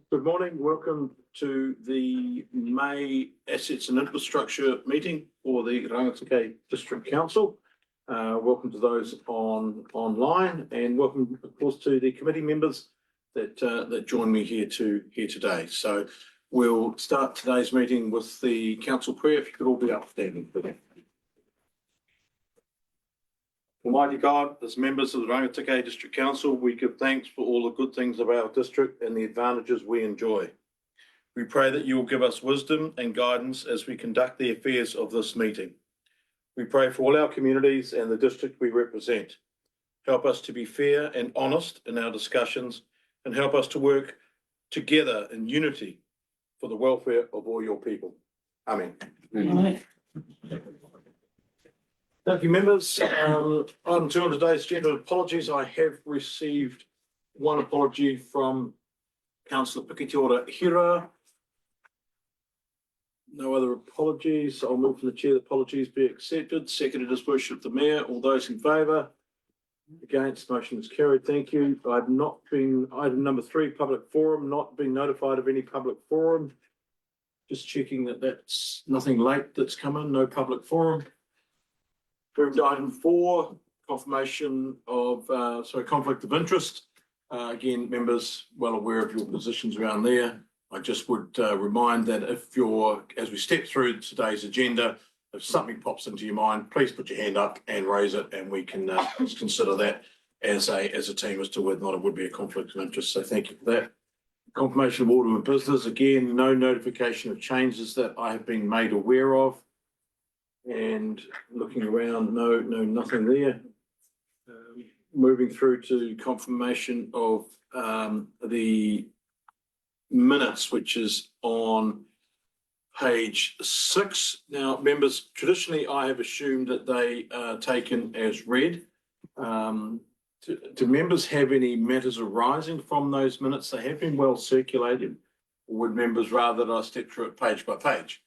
Good morning. Welcome to the May Assets and Infrastructure meeting for the Rangatahi District Council. Welcome to those online, and welcome, of course, to the committee members that join me here today. So we'll start today's meeting with the council prayer. If you could all be upstanding for that. Almighty God, as members of the Rangatahi District Council, we give thanks for all the good things of our district and the advantages we enjoy. We pray that you will give us wisdom and guidance as we conduct the affairs of this meeting. We pray for all our communities and the district we represent. Help us to be fair and honest in our discussions, and help us to work together in unity for the welfare of all your people. Amen. Amen. Thank you, members. Item 2 on today's agenda, apologies. I have received one apology from Councillor Pikitiora Hira. No other apologies. I'll move from the chair. The apologies be accepted. Seconded as worship the mayor. All those in favour? Against? Motion is carried. Thank you. I've not been, item number 3, public forum, not been notified of any public forum. Just checking that that's nothing late that's come in, no public forum. Moved to item 4, confirmation of, conflict of interest. Again, members well aware of your positions around there. I just would remind that if you're, as we step through today's agenda, if something pops into your mind, please put your hand up and raise it, and we can consider that as a team as to whether or not it would be a conflict of interest. So thank you for that. Confirmation of order of business. Again, no notification of changes that I have been made aware of. And looking around, nothing there. Moving through to confirmation of the minutes, which is on page 6. Now, members, traditionally I have assumed that they are taken as read. Do members have any matters arising from those minutes? They have been well circulated. Or would members rather that I step through it page by page?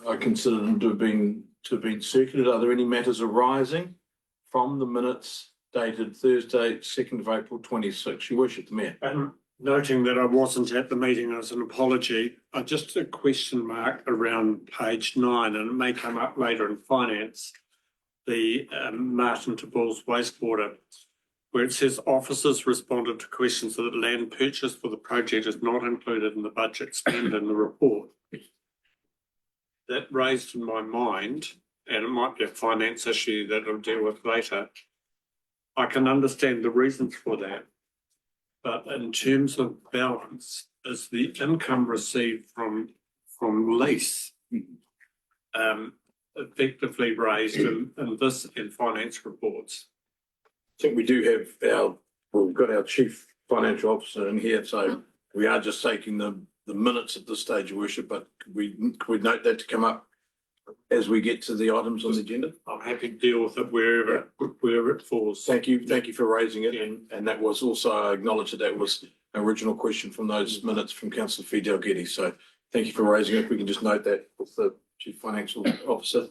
I consider them to have been circulated. Are there any matters arising from the minutes dated Thursday, 2nd of April 26? Your worship, the mayor. Noting that I wasn't at the meeting as an apology, just a question mark around page 9, and it may come up later in finance, the Martin to Bulls wastewater, where it says officers responded to questions that land purchase for the project is not included in the budget spend in the report. That raised in my mind, and it might be a finance issue that I'll deal with later. I can understand the reasons for that, but in terms of balance, is the income received from lease effectively raised in this in finance reports? I think we do have we've got our chief financial officer in here, so we are just taking the minutes at this stage, your worship, but we note that to come up as we get to the items on the agenda. I'm happy to deal with it wherever it falls. Thank you for raising it, and that was also, I acknowledge that was an original question from those minutes from Councillor Fidel Getty. So thank you for raising it. We can just note that with the chief financial officer.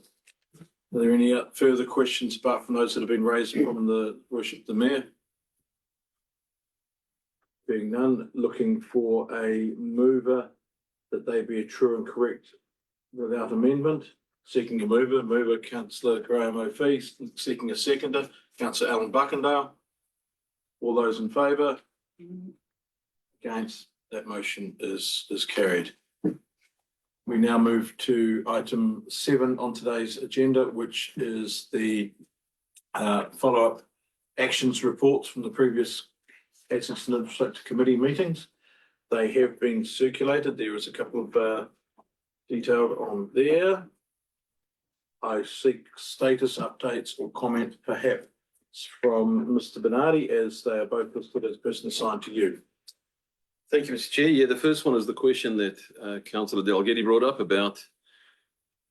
Are there any further questions apart from those that have been raised from the worship the mayor? Being none, looking for a mover that they be a true and correct without amendment. Seeking a mover Councillor Graham O'Fee, seeking a seconder, Councillor Alan Buckendale. All those in favour? Against? That motion is carried. We now move to item 7 on today's agenda, which is the follow-up actions reports from the previous Assets and Infrastructure Committee meetings. They have been circulated. There is a couple of detailed on there. I seek status updates or comment perhaps from Mr. Bernardi, as they are both listed as person assigned to you. Thank you, Mr. Chair. Yeah, the first one is the question that Councillor Delgetti brought up about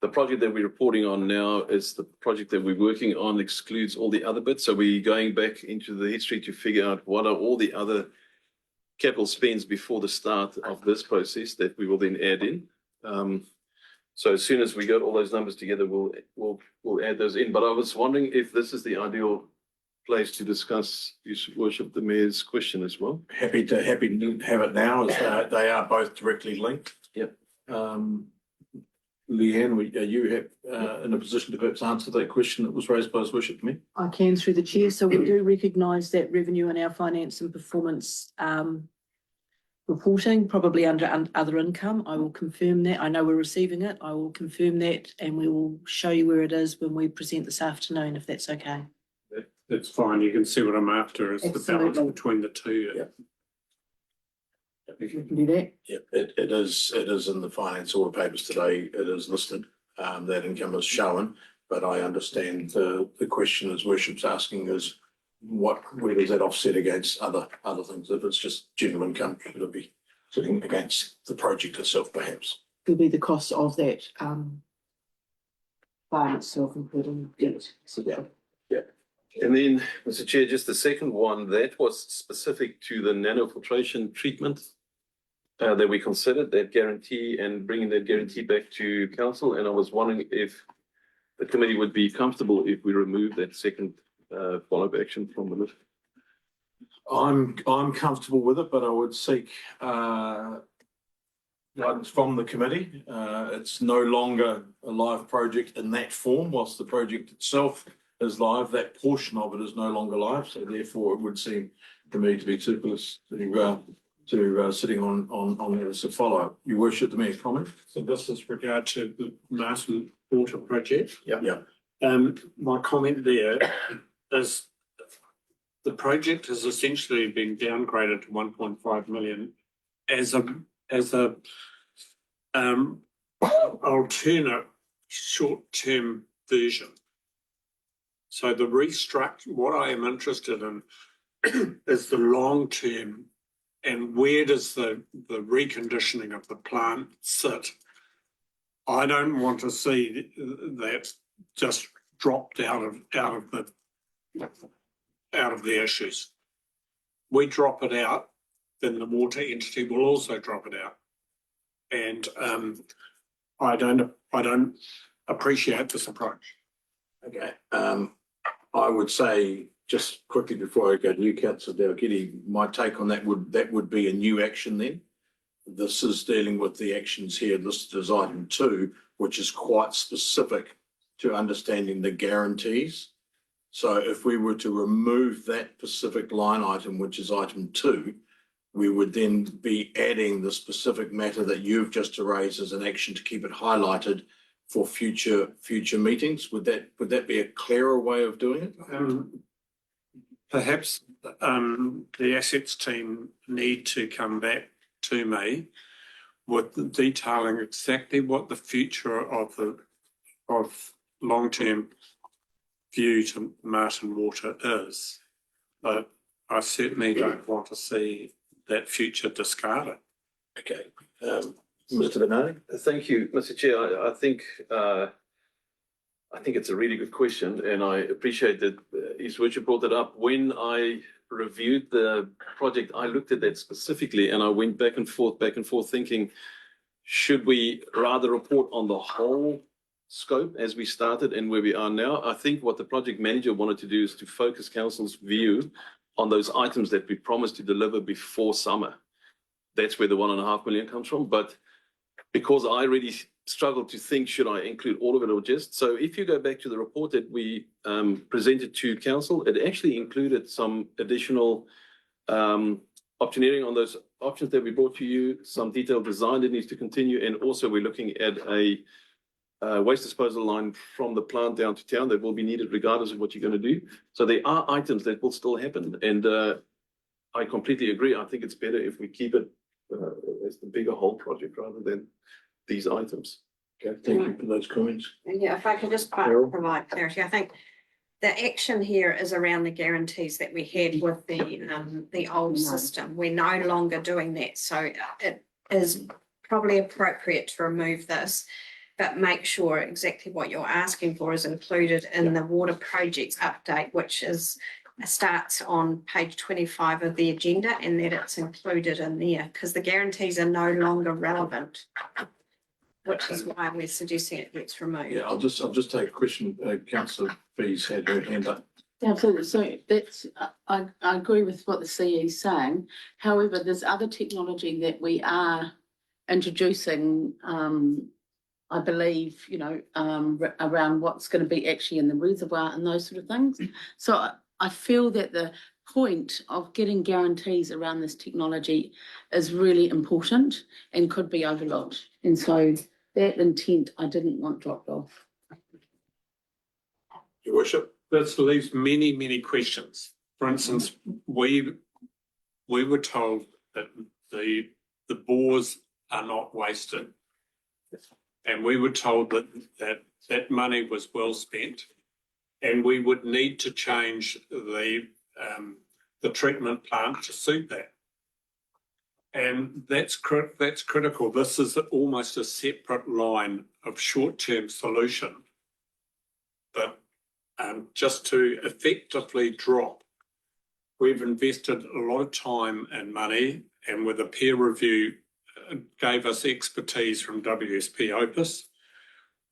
the project that we're reporting on now. Is the project that we're working on excludes all the other bits. So we're going back into the history to figure out what are all the other capital spends before the start of this process that we will then add in. So as soon as we got all those numbers together, we'll add those in. But I was wondering if this is the ideal place to discuss, Your Worship, the Mayor's question as well. Happy to have it now, as they are both directly linked. Yep. Leanne, are you in a position to perhaps answer that question that was raised by His Worship to me? I can through the chair. So we do recognise that revenue in our finance and performance reporting, probably under other income. I will confirm that. I know we're receiving it. I will confirm that and we will show you where it is when we present this afternoon, if that's okay. That's fine. You can see what I'm after is the balance Absolutely. between the two. Yeah. We can do that. Yeah, it is in the finance order papers today. It is listed, that income is shown, but I understand the question His Worship's asking is where does that offset against other things? If it's just general income, it'll be sitting against the project itself, perhaps. Will be the cost of that farm itself, including debt. Yeah. And then, Mr. Chair, just the second one, that was specific to the nanofiltration treatment that we considered, that guarantee and bringing that guarantee back to council. And I was wondering if the committee would be comfortable if we remove that second follow-up action from the list. I'm comfortable with it, but I would seek guidance from the committee. It's no longer a live project in that form, whilst the project itself is live. That portion of it is no longer live, so therefore it would seem to me to be superfluous to sitting on that as a follow-up. Your Worship, the Mayor's comment? So this is regard to the Martin Water Project. Yeah. My comment there is the project has essentially been downgraded to 1.5 million as a alternate short-term version. So the restructure, what I am interested in is the long-term and where does the reconditioning of the plant sit? I don't want to see that just dropped out of the issues. We drop it out, then the water entity will also drop it out. And I don't appreciate this approach. Okay. I would say, just quickly before I go to you, Councillor Dalgety, my take on that would be a new action then. This is dealing with the actions here listed as item 2, which is quite specific to understanding the guarantees. So if we were to remove that specific line item, which is item 2, we would then be adding the specific matter that you've just raised as an action to keep it highlighted for future meetings. Would that be a clearer way of doing it? Perhaps the assets team need to come back to me with detailing exactly what the future of long-term view to Martin Water is. But I certainly don't want to see that future discarded. Okay. Mr. Bernardi? Thank you, Mr. Chair. I think it's a really good question, and I appreciate that His Worship brought it up. When I reviewed the project, I looked at that specifically, and I went back and forth, thinking, should we rather report on the whole scope as we started and where we are now? I think what the project manager wanted to do is to focus council's view on those items that we promised to deliver before summer. That's where the 1.5 million comes from. But because I really struggled to think, should I include all of it or just? So if you go back to the report that we presented to council, it actually included some additional optioneering on those options that we brought to you, some detailed design that needs to continue, and also we're looking at a waste disposal line from the plant down to town that will be needed regardless of what you're going to do. So there are items that will still happen, and I completely agree. I think it's better if we keep it as the bigger whole project rather than these items. Okay, thank you for those comments. Yeah, if I could just Carol? provide clarity, I think the action here is around the guarantees that we had with the old system. We're no longer doing that, so it is probably appropriate to remove this, but make sure exactly what you're asking for is included in the water projects update, which starts on page 25 of the agenda, and that it's included in there because the guarantees are no longer relevant, which is why we're suggesting it gets removed. Yeah, I'll just take a question. Councillor Fees had her hand up. Absolutely. So that's, I agree with what the CE is saying. However, there's other technology that we are introducing, I believe, around what's going to be actually in the reservoir and those sort of things. So I feel that the point of getting guarantees around this technology is really important and could be overlooked. And so that intent I didn't want dropped off. Your worship. This leaves many, many questions. For instance, we were told that the bores are not wasted. And we were told that money was well spent. And we would need to change the treatment plant to suit that. And that's critical. This is almost a separate line of short-term solution. But just to effectively drop, we've invested a lot of time and money, and with a peer review gave us expertise from WSP Opus.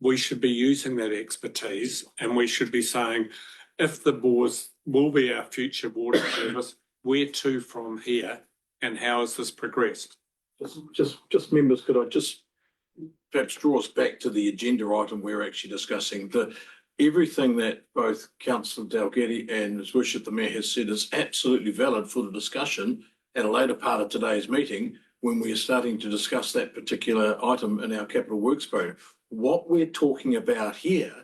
We should be using that expertise, and we should be saying, if the bores will be our future water service, where to from here, and how has this progressed? Just members, could I just perhaps draw us back to the agenda item we're actually discussing? Everything that both Councillor Dalgety and His Worship the Mayor has said is absolutely valid for the discussion at a later part of today's meeting when we are starting to discuss that particular item in our capital works program. What we're talking about here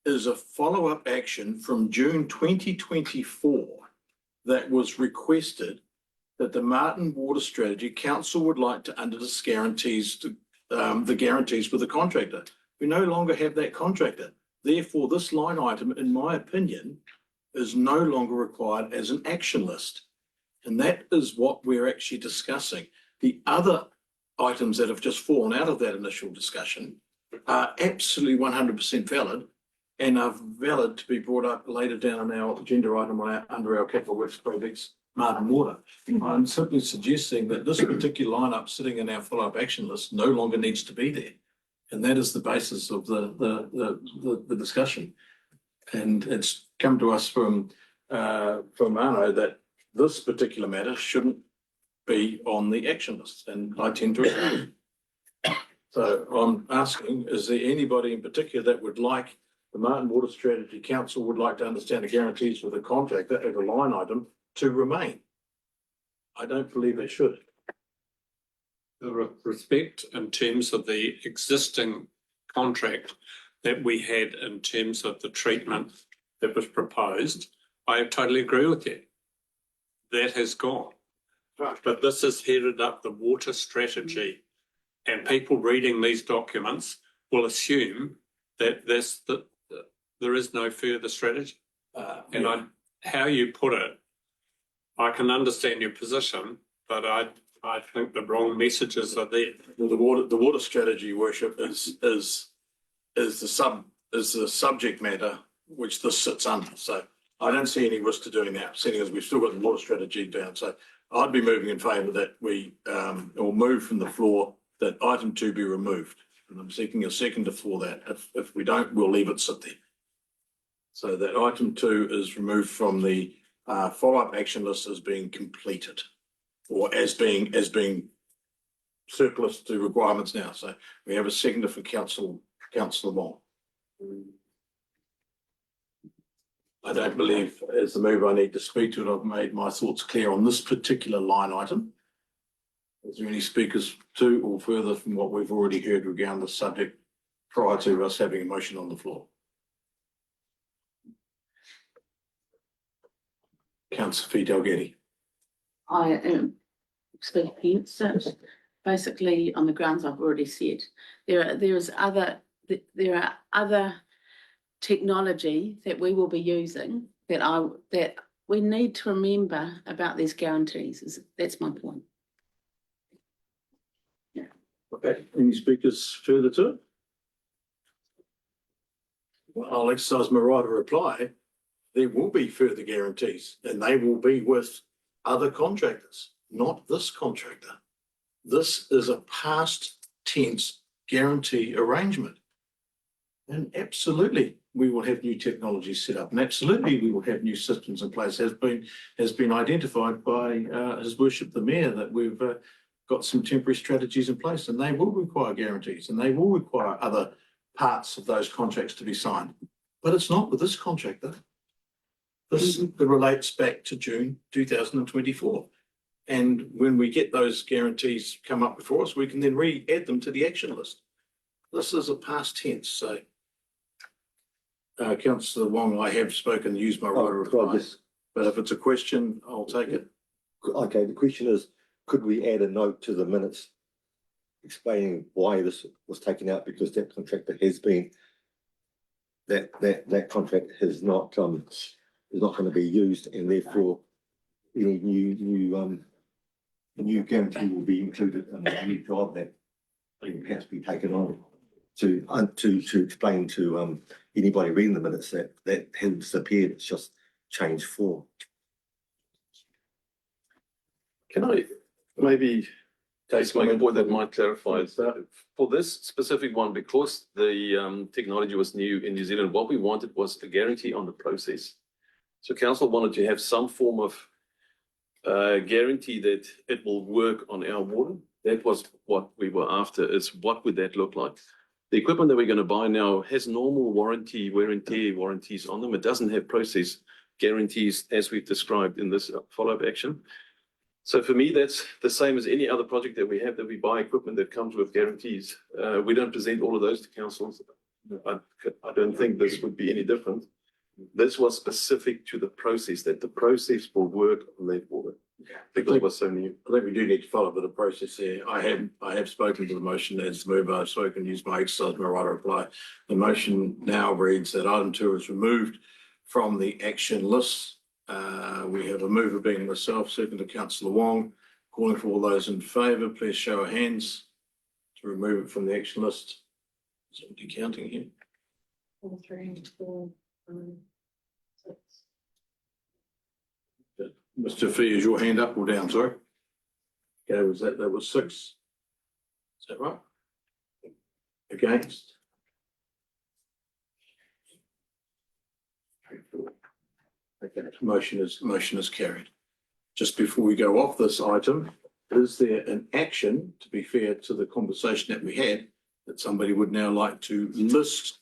is a follow-up action from June 2024 that was requested that the Martin Water Strategy Council would like to undertake guarantees to the guarantees with the contractor. We no longer have that contractor. Therefore, this line item, in my opinion, is no longer required as an action list. And that is what we're actually discussing. The other items that have just fallen out of that initial discussion are absolutely 100% valid and are valid to be brought up later down on our agenda item under our capital works projects, Martin Water. I'm simply suggesting that this particular lineup sitting in our follow-up action list no longer needs to be there. And that is the basis of the discussion. And it's come to us from Arno that this particular matter shouldn't be on the action list, and I tend to agree. So I'm asking, is there anybody in particular that would like the Martin Water Strategy Council would like to understand the guarantees for the contractor as a line item to remain? I don't believe it should. The respect in terms of the existing contract that we had in terms of the treatment that was proposed, I totally agree with you. That has gone. But this has headed up the water strategy, and people reading these documents will assume that there is no further strategy. How you put it, I can understand your position, but I think the wrong messages are there. Well, the water strategy, worship, is the subject matter which this sits under. So I don't see any risk to doing that, seeing as we've still got the water strategy down. So I'd be moving in favour that we or move from the floor that item 2 be removed. And I'm seeking a seconder for that. If we don't, we'll leave it sit there. So that item 2 is removed from the follow-up action list as being completed, or as being surplus to requirements now. So we have a seconder for Councillor Wong. I don't believe, as the mover, I need to speak to it. I've made my thoughts clear on this particular line item. Is there any speakers to or further from what we've already heard regarding the subject prior to us having a motion on the floor? Councillor Fee Dalgety. I am speaking against it, basically on the grounds I've already said. There are other technology that we will be using that we need to remember about these guarantees. That's my point. Okay, any speakers further to it? Well, I'll exercise my right of reply. There will be further guarantees, and they will be with other contractors, not this contractor. This is a past tense guarantee arrangement. And absolutely, we will have new technologies set up, and absolutely, we will have new systems in place. Has been identified by His Worship the Mayor that we've got some temporary strategies in place, and they will require guarantees, and they will require other parts of those contracts to be signed. But it's not with this contract, though. This relates back to June 2024. And when we get those guarantees come up before us, we can then re-add them to the action list. This is a past tense, so. Councillor Wong, I have spoken, used my right of reply, but if it's a question, I'll take it. Okay, the question is, could we add a note to the minutes explaining why this was taken out? Because that contractor has been, that contract is not going to be used, and therefore any new guarantee will be included in the new job that has to be taken on to explain to anybody reading the minutes that has disappeared. It's just changed form. Can I maybe just make a point that might clarify? For this specific one, because the technology was new in New Zealand, what we wanted was a guarantee on the process. So council wanted to have some form of guarantee that it will work on our water. That was what we were after, is what would that look like? The equipment that we're going to buy now has normal warranty, wear and tear warranties on them. It doesn't have process guarantees as we've described in this follow-up action. So for me, that's the same as any other project that we have, that we buy equipment that comes with guarantees. We don't present all of those to councils. I don't think this would be any different. This was specific to the process, that the process will work on that water. Because it was so new. I think we do need to follow a bit of process there. I have spoken to the motion as the mover. I've spoken, used my exercise, my right of reply. The motion now reads that item 2 is removed from the action list. We have a mover being myself, second to councillor Wong. Calling for all those in favour, please show of hands to remove it from the action list. So we're decounting here. 4, 3, 4, 5, 6. Mr. Fee, is your hand up or down? Sorry. Okay, that was 6. Is that right? Against? Okay, motion is carried. Just before we go off this item, is there an action, to be fair to the conversation that we had, that somebody would now like to list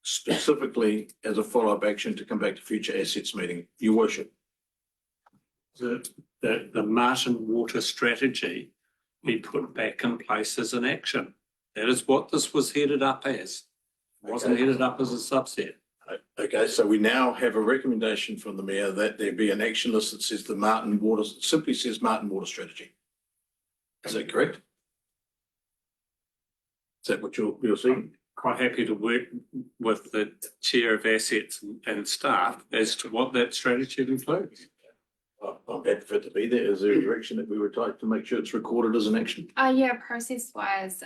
specifically as a follow-up action to come back to future assets meeting? Your worship. The Martin Water strategy be put back in place as an action. That is what this was headed up as. It wasn't headed up as a subset. Okay, so we now have a recommendation from the mayor that there be an action list that says the Martin Water, simply says Martin Water strategy. Is that correct? Is that what you're seeing? Quite happy to work with the chair of assets and staff as to what that strategy includes. I'm happy for it to be there. Is there a direction that we would like to make sure it's recorded as an action? Yeah, process wise,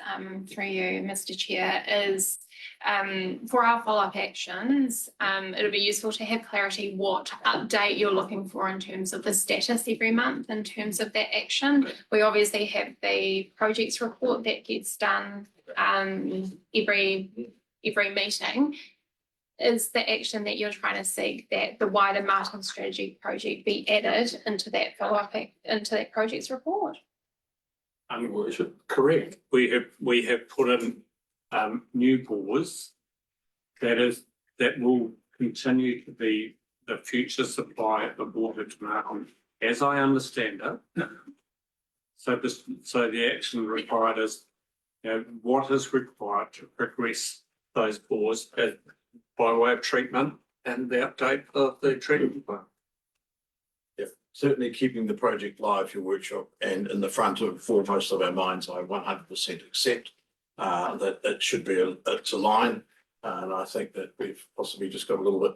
through you, Mr. Chair, is for our follow-up actions, it'll be useful to have clarity what update you're looking for in terms of the status every month in terms of that action. We obviously have the projects report that gets done every meeting. Is the action that you're trying to seek that the wider Martin strategy project be added into that follow-up, into that project's report? Worship. Correct. We have put in new bores that will continue to be the future supply of water to Martin, as I understand it. So the action required is, what is required to progress those bores by way of treatment and the update of the treatment plan. Yeah, certainly keeping the project live, your workshop, and in the front of foremost of our minds, I 100% accept that it should be it's a line, and I think that we've possibly just got a little bit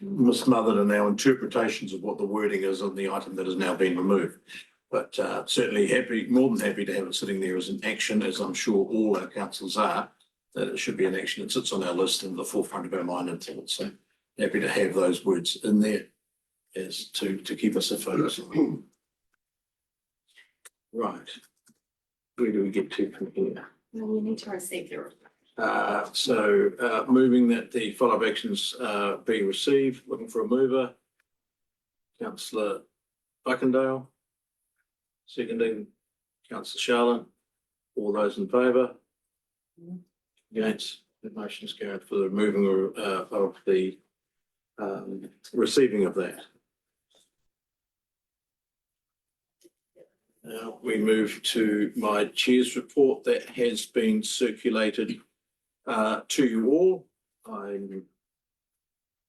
mismothered in our interpretations of what the wording is on the item that has now been removed. But certainly more than happy to have it sitting there as an action, as I'm sure all our councillors are, that it should be an action. It sits on our list in the forefront of our mind and thoughts. So happy to have those words in there as to keep us a focus. Right. Where do we get to from here? Well, you need to receive the report. Moving that the follow-up actions be received, looking for a mover. Councillor Buckendale. Seconding, Councillor Charlotte. All those in favour? Against, the motion is carried for the removing of the receiving of that. Now we move to my chair's report that has been circulated to you all. I'm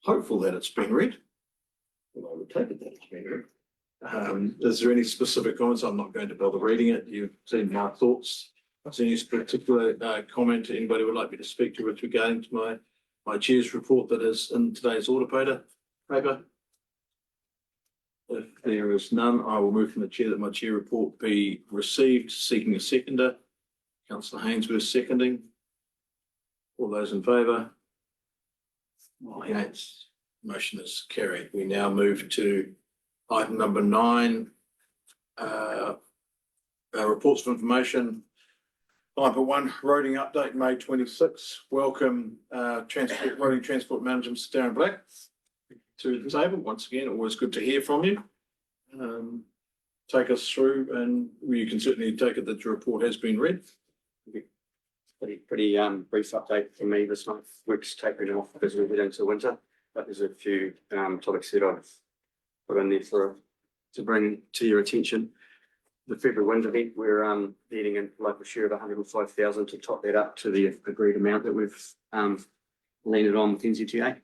hopeful that it's been read. Well, I would take it that it's been read. Is there any specific comments? I'm not going to bother reading it. You've seen my thoughts. Is there any particular comment anybody would like me to speak to with regarding to my chair's report that is in today's order paper? If there is none, I will move from the chair that my chair report be received, seeking a seconder. Councillor Hainsworth seconding. All those in favour? Against? Motion is carried. We now move to item number 9. Reports of information. Item 1, roading update, May 26. Welcome roading transport manager, Mr. Darren Black, to the table. Once again, always good to hear from you. Take us through, and you can certainly take it that your report has been read. Pretty brief update from me this month. Work's tapering off as we head into winter, but there's a few topics that I've put in there to bring to your attention. The February wind event, we're needing a local share of 105,000 to top that up to the agreed amount that we've landed on with NZTA.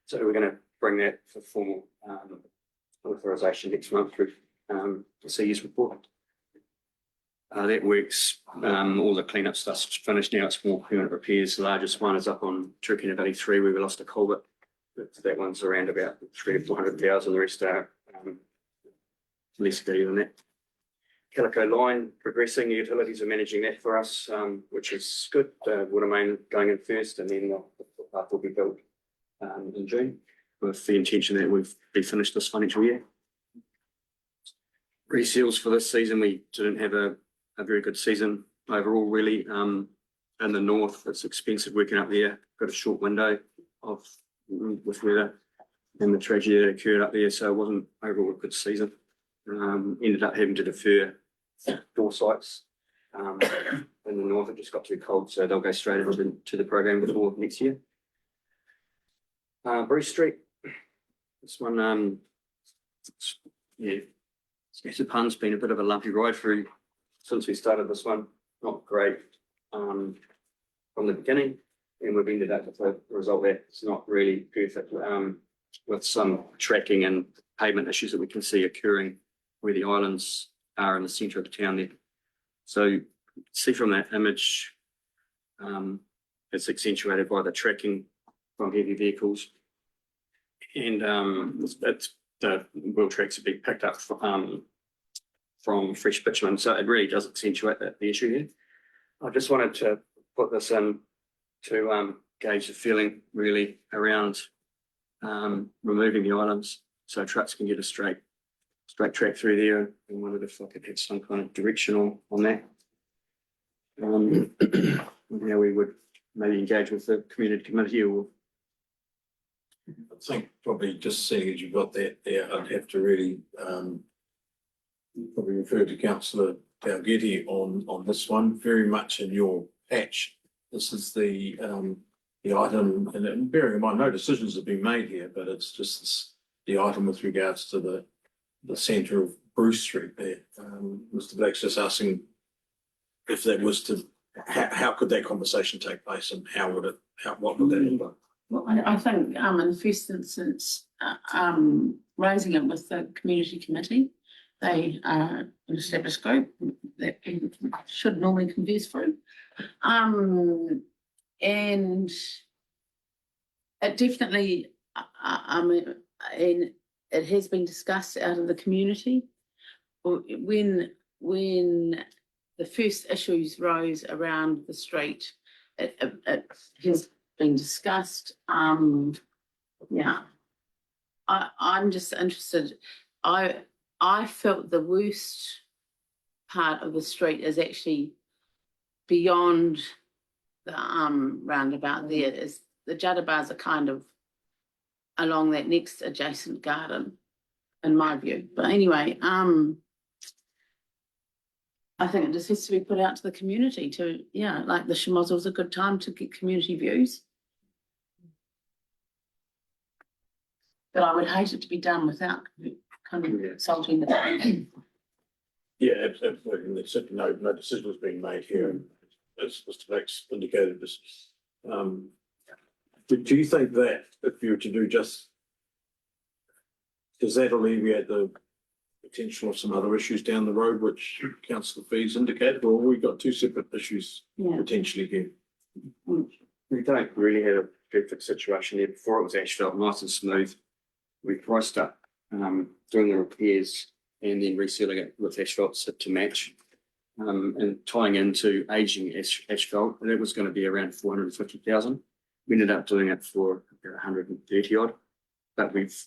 So we're going to bring that for formal authorisation next month through the CE's report. That works, all the cleanup stuff's finished now. It's more permanent repairs. The largest one is up on Turkina Valley 3 where we lost a culvert. That one's around about 300,000 to 400,000. The rest are less value than that. Calico line progressing, the utilities are managing that for us, which is good. Water main going in first, and then the footpath will be built in June with the intention that we've be finished this financial year. Reseals for this season, we didn't have a very good season overall, really. In the north, it's expensive working up there. Got a short window with weather and the tragedy that occurred up there, so it wasn't overall a good season. Ended up having to defer 4 sites in the north. It just got too cold, so they'll go straight into the program before next year. Bruce Street, this one, Scattered Pun's been a bit of a lumpy ride through since we started this one. Not great from the beginning, and we've ended up with a result that it's not really perfect, with some tracking and pavement issues that we can see occurring where the islands are in the centre of the town there. So see from that image, it's accentuated by the tracking from heavy vehicles, and the wheel tracks have been picked up from fresh bitumen, so it really does accentuate the issue here. I just wanted to put this in to gauge the feeling really around removing the islands so trucks can get a straight track through there, and wondered if I could have some kind of direction on that. How we would maybe engage with the community committee, or I think probably just seeing as you've got that there, I'd have to really probably refer to Councillor Dalgety on this one, very much in your patch. This is the item, and bearing in mind no decisions have been made here, but it's just the item with regards to the centre of Bruce Street there. Mr. Black's just asking if that was to, how could that conversation take place, and what would that look like? Well, I think in the first instance, raising it with the community committee. They are an established group that people should normally converse through. And it definitely, and it has been discussed out of the community. When the first issues rose around the street, it has been discussed. I'm just interested. I felt the worst part of the street is actually beyond roundabout there is the Judda bars are kind of along that next adjacent garden, in my view. But anyway, I think it just has to be put out to the community to, yeah, like the Schmozzle is a good time to get community views. But I would hate it to be done without kind of consulting the town. Yeah, absolutely. And there's certainly no decision was being made here. And as Mr. Max indicated, this, but do you think that if you were to do just, does that alleviate the potential of some other issues down the road, which councillor Fees indicated, or we've got two separate issues Yeah. potentially here? We don't really have a perfect situation there. Before it was asphalt, nice and smooth. We priced up, doing the repairs and then resealing it with asphalt to match. And tying into aging asphalt, and it was going to be around 450,000. We ended up doing it for 130 odd, but we've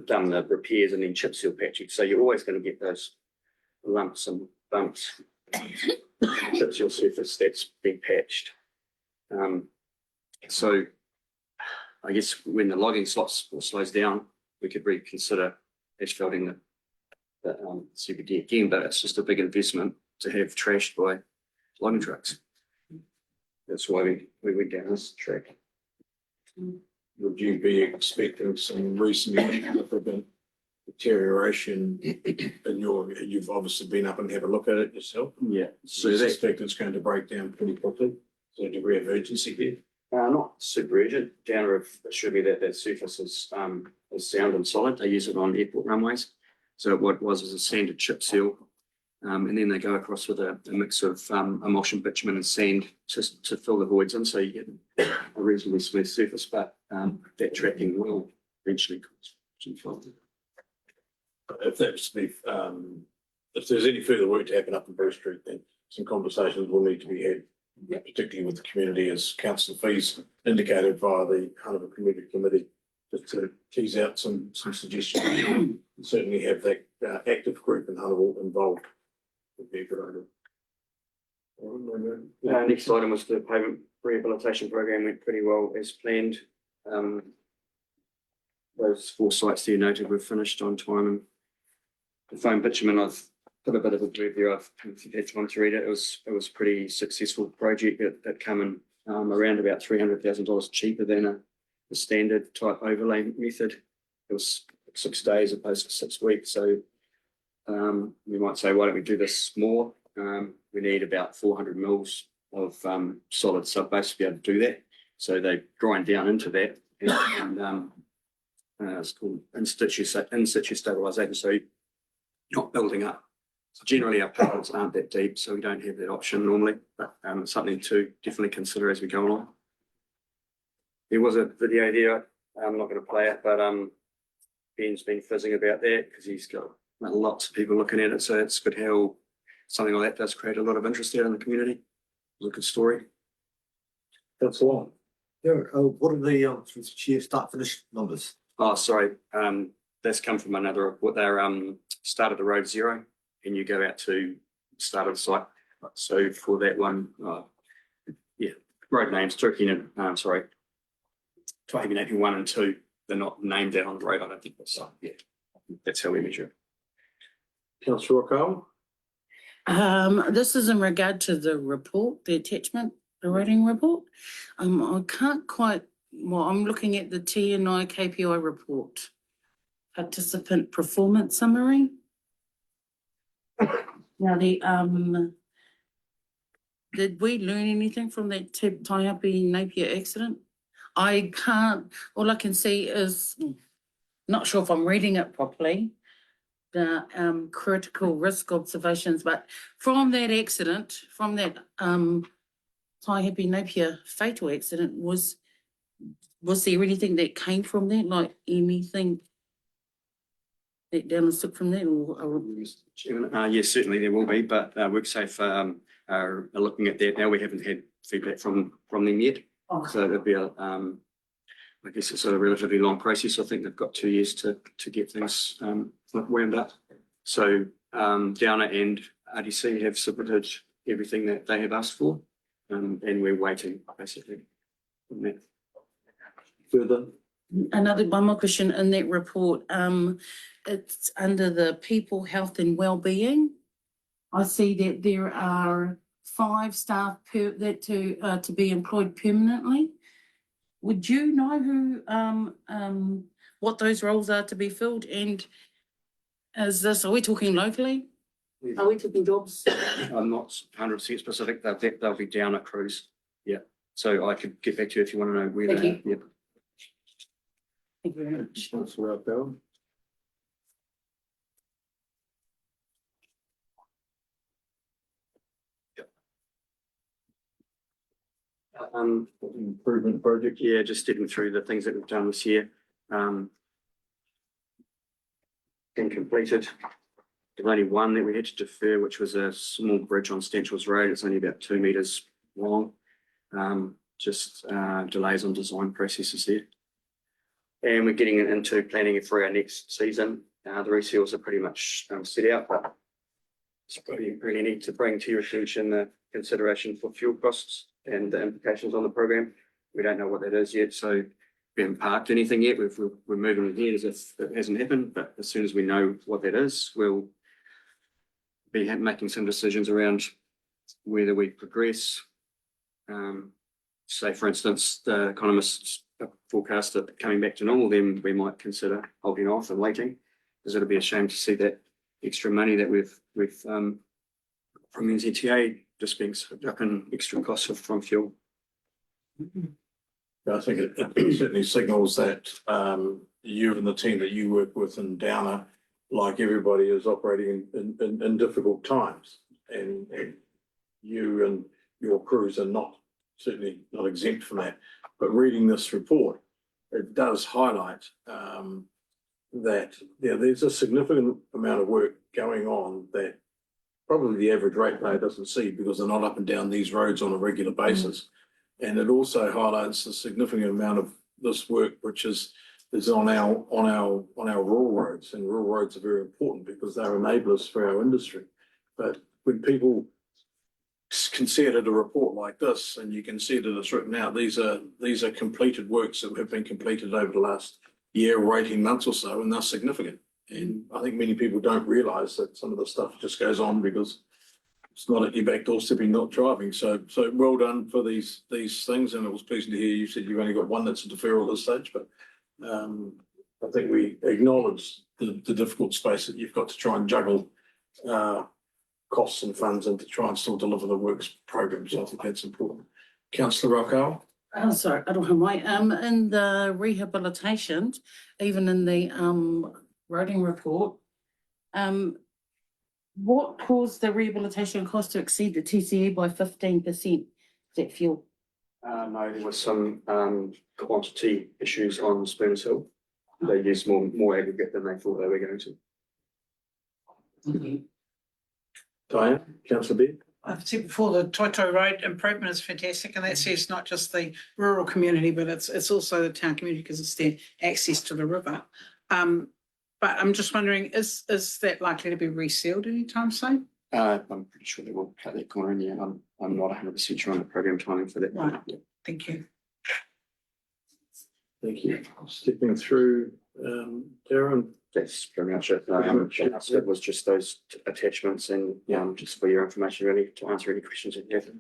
done the repairs and then chip seal patching. So you're always going to get those lumps and bumps. Chip seal surface that's been patched. So I guess when the logging slows down, we could reconsider asphalting the CBD again, but it's just a big investment to have trashed by logging trucks. That's why we went down this track. Would you be expecting some recent significant deterioration in you've obviously been up and had a look at it yourself? Yeah. So you suspect it's going to break down pretty quickly? So a degree of urgency here? Not super urgent. Downer of it should be that shootless is sound and solid. They use it on airport runways. So what it was a sanded chip seal. And then they go across with a mix of emulsion, bitumen and sand to fill the voids in, so you get a reasonably smooth surface, but that tracking will eventually cause. If that's the, if there's any further work to happen up in Bruce Street, then some conversations will need to be had, particularly with the community, as councillor Fees indicated via the Hunter Community Committee, just to tease out some suggestions. Certainly have that active group in Hunter involved. Would be a good idea. Next item was the pavement rehabilitation program. Went pretty well as planned. Those 4 sites there noted were finished on time. And the foam bitumen, I've put a bit of a blurb there. I've had time to read it. It was a pretty successful project that came in around about $300,000 cheaper than a standard type overlay method. It was 6 days opposed to 6 weeks. So we might say, why don't we do this more? We need about 400 mils of solid sub base to be able to do that. So they grind down into that, and it's called in situ stabilisation. So you're not building up. So generally our pavements aren't that deep, so we don't have that option normally, but it's something to definitely consider as we go along. There was a video there. I'm not going to play it, but Ben's been fizzing about that because he's got lots of people looking at it. So it's good how something like that does create a lot of interest out in the community. It was a good story. That's all. Yeah, what are the sheer start finish numbers? Oh, sorry. That's come from another, what they're start of the road 0 and you go out to start of the site. So for that one, road names, Taihape 1 and 2, they're not named out on the road. I don't think that's so. Yeah, that's how we measure it. Councillor O'Connell? This is in regard to the report, the attachment, the rating report. I can't quite, well, I'm looking at the TNI KPI report, participant performance summary. Now did we learn anything from that Taihape Napier accident? I can't, all I can see is, not sure if I'm reading it properly, the critical risk observations, but from that accident, from that Taihape Napier fatal accident, was there anything that came from that, like anything that Downlands took from that? Yes, certainly there will be, but WorkSafe are looking at that now. We haven't had feedback from them yet. Oh. So it'll be I guess it's a relatively long process. I think they've got 2 years to get things wound up. So Downer and RDC have submitted everything that they have asked for. and we're waiting basically. on that. Further, One more question in that report, it's under the people, health and well-being. I see that there are 5 staff to be employed permanently. Would you know who, what those roles are to be filled, and are we talking locally? Are we talking jobs? I'm not 100% specific, they'll be down at Cruise, yeah, so I could get back to you if you want to know where Thank they are. you. Yep. Thank you very much. Councillor Bell. Improvement project. Yeah, just stepping through the things that we've done this year. Been completed. There's only one that we had to defer, which was a small bridge on Stanchels Road. It's only about 2 meters long. Just delays on design processes there. And we're getting into planning for our next season. The reseals are pretty much set out, but it's really need to bring to your attention the consideration for fuel costs and the implications on the program. We don't know what that is yet, so we haven't parked anything yet. We're moving ahead as if it hasn't happened, but as soon as we know what that is, we'll be making some decisions around whether we progress. Say, for instance, the economists forecast it coming back to normal, then we might consider holding off and waiting, because it'll be a shame to see that extra money that we've from NZTA just being sucked up in extra costs from fuel. I think it certainly signals that you and the team that you work with in Downer, like everybody, is operating in difficult times, and you and your crews are certainly not exempt from that. But reading this report, it does highlight that there's a significant amount of work going on that probably the average ratepayer doesn't see, because they're not up and down these roads on a regular basis. And it also highlights the significant amount of this work which is on our rural roads, and rural roads are very important because they're enablers for our industry. But when people consider a report like this, and you can see that it's written out, these are completed works that have been completed over the last year or 18 months or so, and they're significant. And I think many people don't realise that some of the stuff just goes on because it's not at your back doorstep, you're not driving. So well done for these things, and it was pleasing to hear you said you've only got one that's a deferral at this stage, but I think we acknowledge the difficult space that you've got to try and juggle costs and funds and to try and still deliver the works program. So I think that's important. Councillor Rockwell. Oh, sorry, I don't have my, in the rehabilitation, even in the roading report, what caused the rehabilitation cost to exceed the TCE by 15%? Is that fuel? No, there was some quantity issues on Spooners Hill. They used more aggregate than they thought they were going to. Mm-hmm. Diane, Councillor Beard. I've said before, the Toitoi Road improvement is fantastic, and that says not just the rural community, but it's also the town community, because it's their access to the river. But I'm just wondering, is that likely to be resealed anytime soon? I'm pretty sure they will cut that corner in the end. I'm not 100% sure on the program timing for that. Right. Thank you. Thank you. Stepping through, Darren. That's pretty much it. It was just those attachments, and just for your information, really, to answer any questions that you have.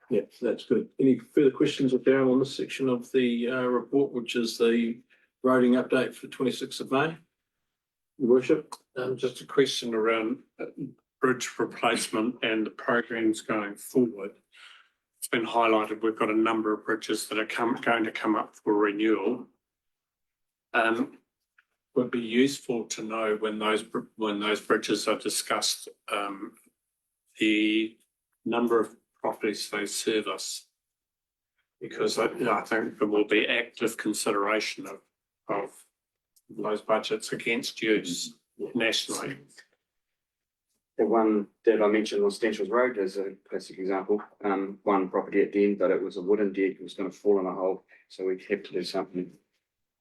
Yep, that's good. Any further questions of Darren on this section of the report, which is the roading update for 26th of May? Your Worship. Just a question around bridge replacement and the programs going forward. It's been highlighted, we've got a number of bridges that are going to come up for renewal. Would be useful to know when those bridges are discussed, the number of properties they service, because I think there will be active consideration of those budgets against use nationally. The one that I mentioned on Stanchels Road is a classic example. One property at the end, but it was a wooden deck. It was going to fall in a hole, so we have to do something.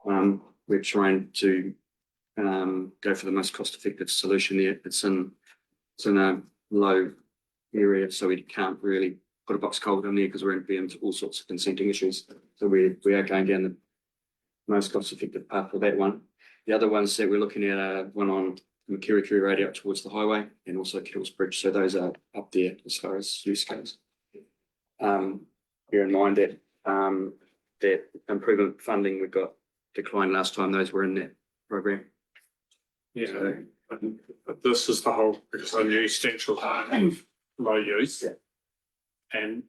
We're trying to go for the most cost-effective solution there. It's in a low area, so we can't really put a box culvert in there because we're into all sorts of consenting issues. So we are going down the most cost effective path for that one. The other ones that we're looking at are one on Makirikiri Road out towards the highway and also Kettles Bridge. So those are up there as far as use goes. Bear in mind that that improvement funding we got declined last time. Those were in that program. Yeah, but this is the whole, because I knew essential of low use. Yeah. And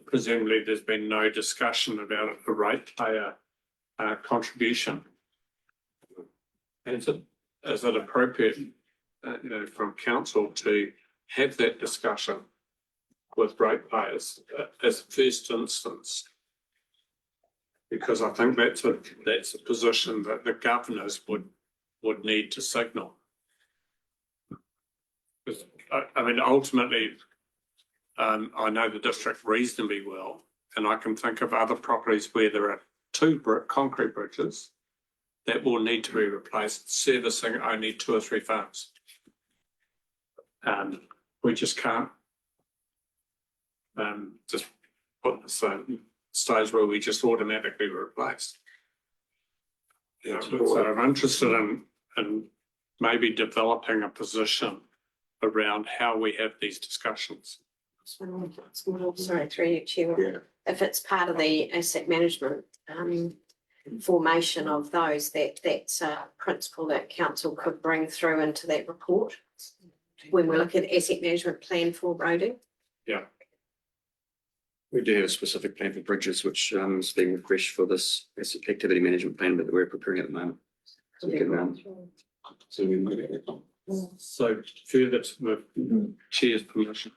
presumably there's been no discussion about a ratepayer contribution. Is it appropriate, from council to have that discussion with ratepayers as a first instance? Because I think that's a position that the governors would need to signal. Because, I mean, ultimately, I know the district reasonably well, and I can think of other properties where there are two concrete bridges that will need to be replaced, servicing only 2 or 3 farms. And we just can't just put this stage where we just automatically replace. So I'm interested in maybe developing a position around how we have these discussions. Sorry, through you, Chair. If it's part of the asset management formation of those, that's a principle that council could bring through into that report when we look at asset management plan for roading. Yeah. We do have a specific plan for bridges, which is being refreshed for this activity management plan that we're preparing at the moment. So we can, So further to the chair's permission.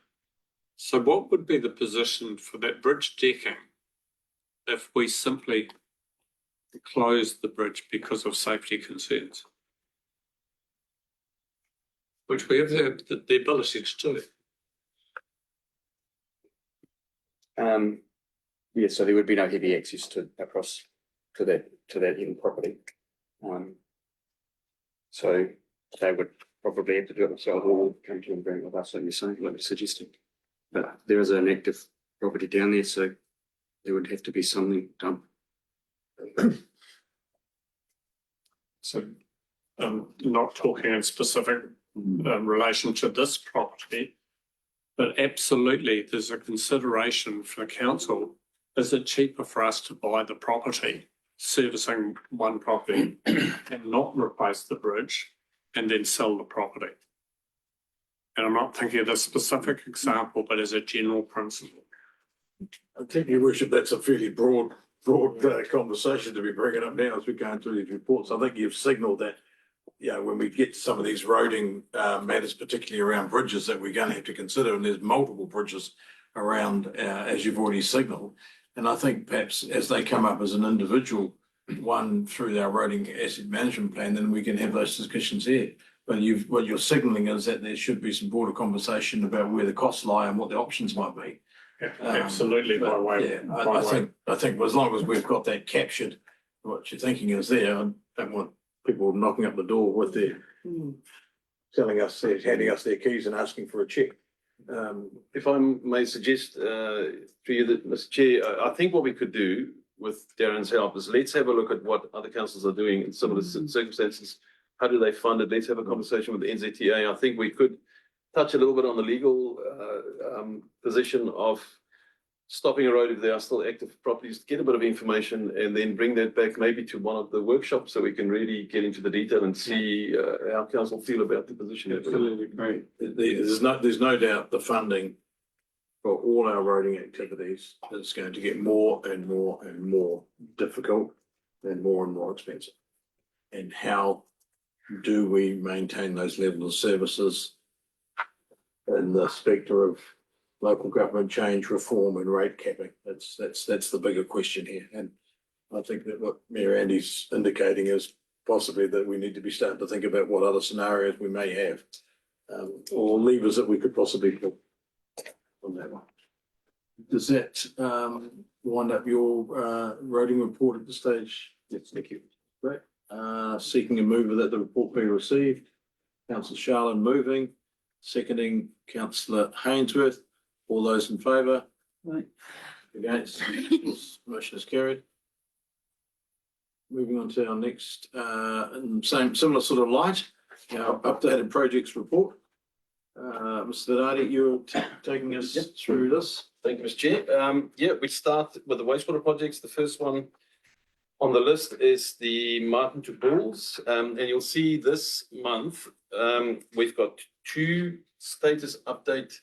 So what would be the position for that bridge decking if we simply close the bridge because of safety concerns? Which we have the ability to do. yeah, so there would be no heavy access across to that hidden property. So they would probably have to do it themselves or come to an agreement with us, like you're saying, like you're suggesting. But there is an active property down there, so there would have to be something done. So not talking in specific relation to this property, but absolutely there's a consideration for the council. Is it cheaper for us to buy the property, servicing one property and not replace the bridge and then sell the property? And I'm not thinking of a specific example, but as a general principle. I think, Your Worship, that's a fairly broad conversation to be bringing up now as we're going through these reports. I think you've signalled that, when we get to some of these roading matters, particularly around bridges, that we're going to have to consider, and there's multiple bridges around, as you've already signalled. And I think perhaps as they come up as an individual one through our roading asset management plan, then we can have those discussions here. But what you're signalling is that there should be some broader conversation about where the costs lie and what the options might be. Absolutely, by way. I think as long as we've got that captured, what you're thinking is there. I don't want people knocking up the door with their handing us their keys and asking for a check. If I may suggest to you that, Mr. Chair, I think what we could do with Darren's help is let's have a look at what other councils are doing in similar circumstances. How do they fund it? Let's have a conversation with the NZTA. I think we could touch a little bit on the legal position of stopping a road if there are still active properties, get a bit of information and then bring that back maybe to one of the workshops so we can really get into the detail and see how council feel about the position. Absolutely great. There's no doubt the funding for all our roading activities is going to get more and more and more difficult and more expensive. And how do we maintain those levels of services in the spectre of local government change, reform and rate capping? That's the bigger question here. And I think that what Mayor Andy's indicating is possibly that we need to be starting to think about what other scenarios we may have, or levers that we could possibly pull on that one. Does that wind up your roading report at this stage? Yes, thank you. Great. Seeking a mover that the report be received. Councillor Sharlin moving, seconding Councillor Hainsworth. All those in favour? Right. Against, motion is carried. Moving on to our next, similar sort of light, our updated projects report. Mr. Vidadi, you're taking us through this. Thank you, Mr. Chair. Yeah, we start with the wastewater projects. The first one on the list is the Martin to Bulls. And you'll see this month, we've got 2 status update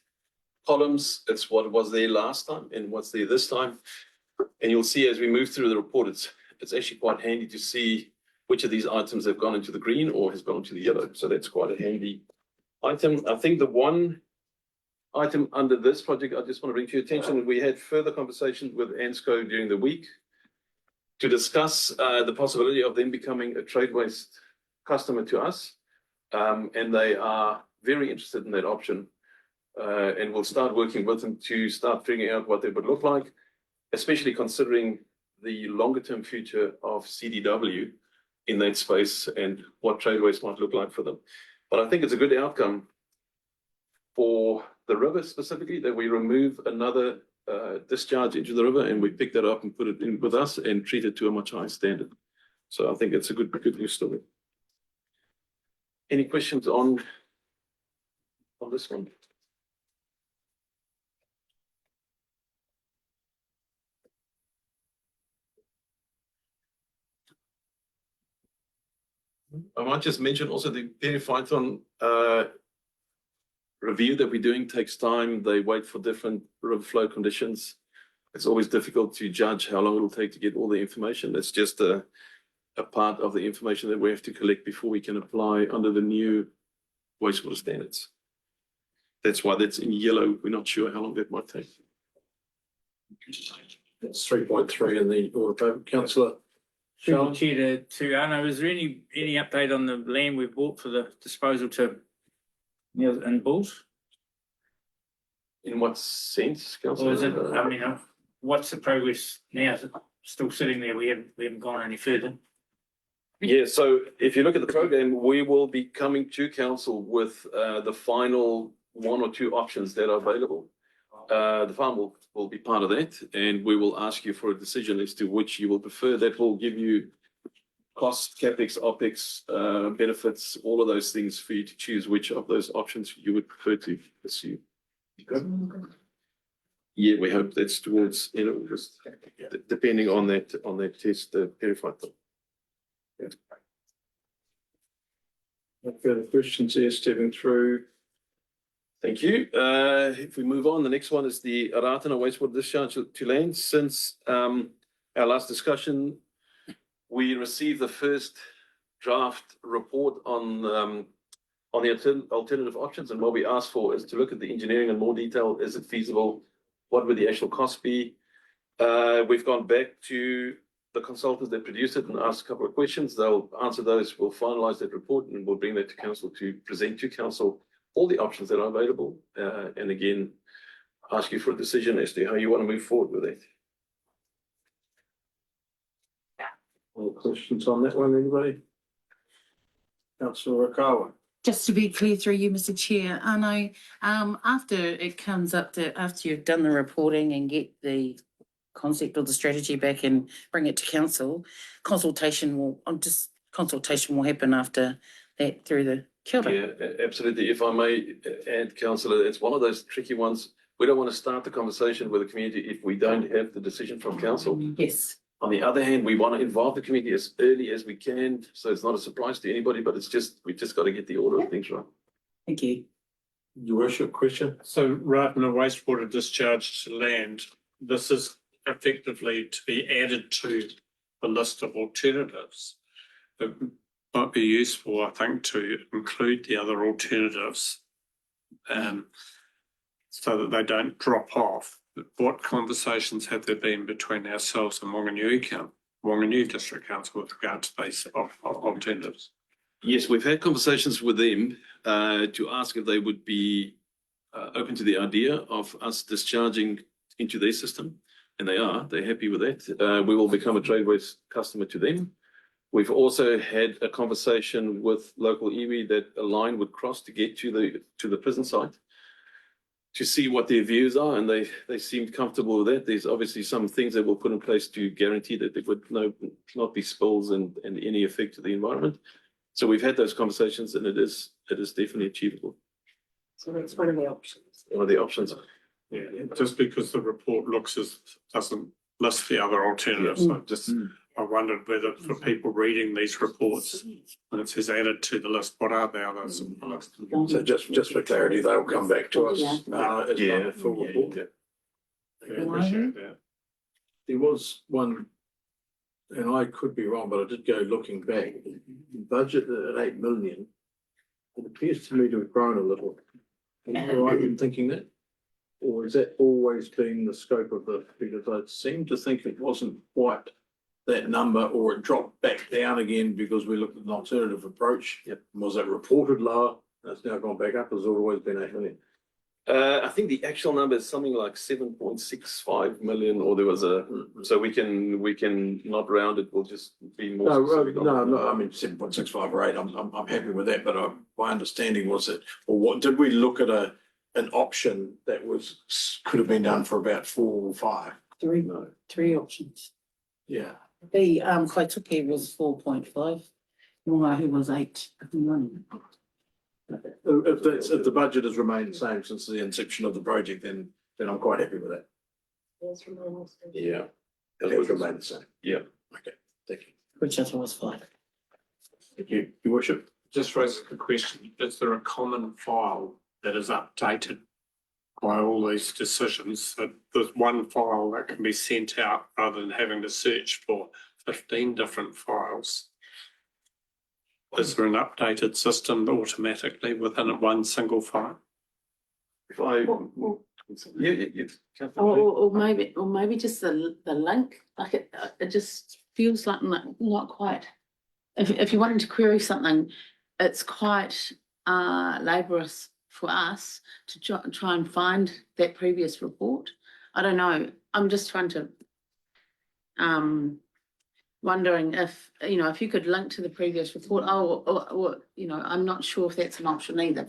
columns. It's what was there last time and what's there this time. And you'll see as we move through the report, it's actually quite handy to see which of these items have gone into the green or has gone into the yellow. So that's quite a handy item. I think the one item under this project, I just want to bring to your attention, we had further conversations with ANSCO during the week to discuss the possibility of them becoming a trade waste customer to us. And they are very interested in that option. And we'll start working with them to start figuring out what they would look like, especially considering the longer term future of CDW in that space and what trade waste might look like for them. But I think it's a good outcome for the river specifically that we remove another discharge into the river and we pick that up and put it in with us and treat it to a much higher standard. So I think it's a good news story. Any questions on this one? I might just mention also the Periphyton review that we're doing takes time. They wait for different river flow conditions. It's always difficult to judge how long it'll take to get all the information. It's just a part of the information that we have to collect before we can apply under the new wastewater standards. That's why that's in yellow. We're not sure how long that might take. It's 3.3 in the order paper. Councillor Through the chair to Arno, is there any update on the land we've bought for the disposal to in Bulls? In what sense, Or Councillor? is it, I mean, what's the progress now? Is it still sitting there? We haven't gone any further. Yeah, so if you look at the program, we will be coming to council with the final 1 or 2 options that are available. The farm will be part of that, and we will ask you for a decision as to which you will prefer. That will give you cost, capex, opex, benefits, all of those things for you to choose which of those options you would prefer to pursue. Yeah, we hope that's towards end of August, depending on that test, the Periphyton. No further questions here, stepping through. Thank you. If we move on, the next one is the Aratana wastewater discharge to land. Since our last discussion, we received the first draft report on the alternative options, and what we asked for is to look at the engineering in more detail. Is it feasible? What would the actual cost be? We've gone back to the consultants that produced it and asked a couple of questions. They'll answer those. We'll finalize that report and we'll bring that to council to present to council all the options that are available. And again, ask you for a decision as to how you want to move forward with it. Any questions on that one, anybody? Councillor Rakawa. Just to be clear through you, Mr. Chair, I know, after it comes up to, after you've done the reporting and get the concept or the strategy back and bring it to council, consultation will happen after that through the kia ora. Yeah, absolutely. If I may add, councillor, it's one of those tricky ones. We don't want to start the conversation with the community if we don't have the decision from council. Yes. On the other hand, we want to involve the community as early as we can, so it's not a surprise to anybody, but we've just got to get the order of things right. Thank you. Your worship, question? So rather than a wastewater discharge to land, this is effectively to be added to the list of alternatives. It might be useful, I think, to include the other alternatives so that they don't drop off. What conversations have there been between ourselves and Wanganui District Council with regard to these alternatives? Yes, we've had conversations with them to ask if they would be open to the idea of us discharging into their system, and they're happy with that. We will become a trade waste customer to them. We've also had a conversation with local iwi that a line would cross to get to the prison site. to see what their views are, and they seemed comfortable with that. There's obviously some things that we'll put in place to guarantee that there would not be spills and any effect to the environment. So we've had those conversations, and it is definitely achievable. So that's one of the options. One of the options. Yeah, just because the report doesn't list the other alternatives, I wondered whether for people reading these reports, when it says added to the list, what are the others? So just for clarity, they'll come back to us, as part of the full report. Yeah, appreciate that. There was one, and I could be wrong, but I did go looking back, budget at 8 million. It appears to me to have grown a little. Am I right in thinking that? Or has that always been the scope of the, because I seem to think it wasn't quite that number, or it dropped back down again because we looked at an alternative approach. Yep. Was that reported lower? That's now gone back up, has it always been 8 million? I think the actual number is something like 7.65 million, or there was so we can not round it, we'll just be more specific. No, I mean 7.65 or 8, I'm happy with that, but my understanding was that, or what, did we look at an option that could have been done for about 4 or 5? Three options. Yeah. The Kaituki was 4.5. Waihi was 8. If the budget has remained the same since the inception of the project, then I'm quite happy with that. Yeah. It has remained the same. Yeah. Okay, thank you. Which I thought was 5. Thank you, Your Worship. Just raises the question, is there a common file that is updated by all these decisions, that there's one file that can be sent out rather than having to search for 15 different files? Is there an updated system automatically within one single file? If I, Or maybe just the link, like it just feels like not quite. If you're wanting to query something, it's quite laborious for us to try and find that previous report. I don't know. I'm just trying to wondering if if you could link to the previous report. Or I'm not sure if that's an option either.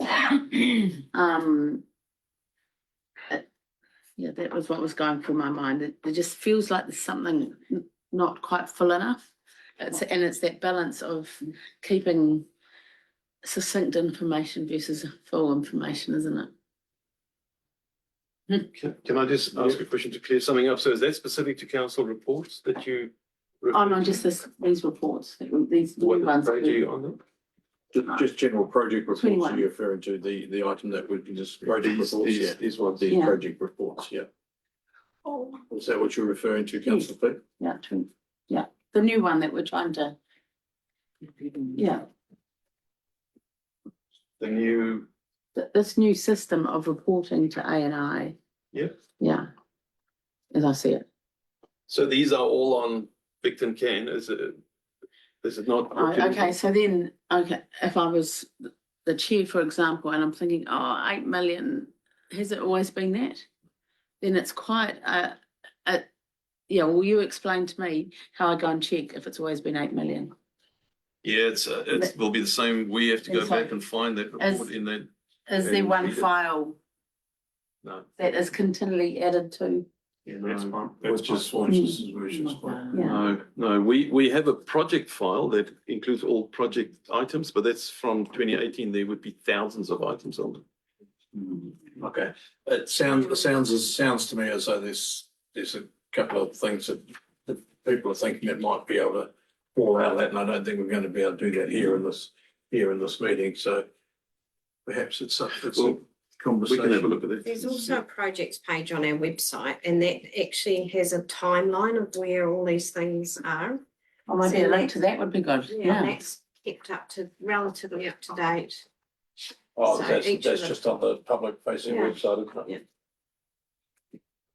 Yeah, that was what was going through my mind. It just feels like there's something not quite full enough. It's that balance of keeping succinct information versus full information, isn't it? can I just ask a question to clear something up? So is that specific to council reports that you? Oh, no, just these reports, these new What ones. page are you on them? Just general project reports, 21. you're referring to the item that would be just project reports, yeah. These ones. The Yeah. project reports, yeah. Is that what you're referring to, councillor Peet? Yeah, true. Yeah, the new one that we're trying to. Yeah, The new, this new system of reporting to ANI. Yeah. Yeah, as I see it. so these are all on Victon Can, is it not? Okay, so then, if I was the chair, for example, and I'm thinking, 8 million, has it always been that? Then it's quite yeah, will you explain to me how I go and check if it's always been 8 million? Yeah, it will be the same. We have to go And so back and find that report in that. Is there one file No. that is continually added to? Yeah, that's one. Which is fine. No, we have a project file that includes all project items, but that's from 2018. There would be thousands of items on it. Okay, it sounds to me as though there's a couple of things that people are thinking that might be able to fall out of that, and I don't think we're going to be able to do that here in this meeting, so perhaps it's a conversation. We can have a look at that. There's also a projects page on our website, and that actually has a timeline of where all these things are. Or maybe a link to that would be good. And Yeah. that's kept relatively up to date. Oh, So that's each of the- just on the public facing Yeah. website, isn't it? Yeah.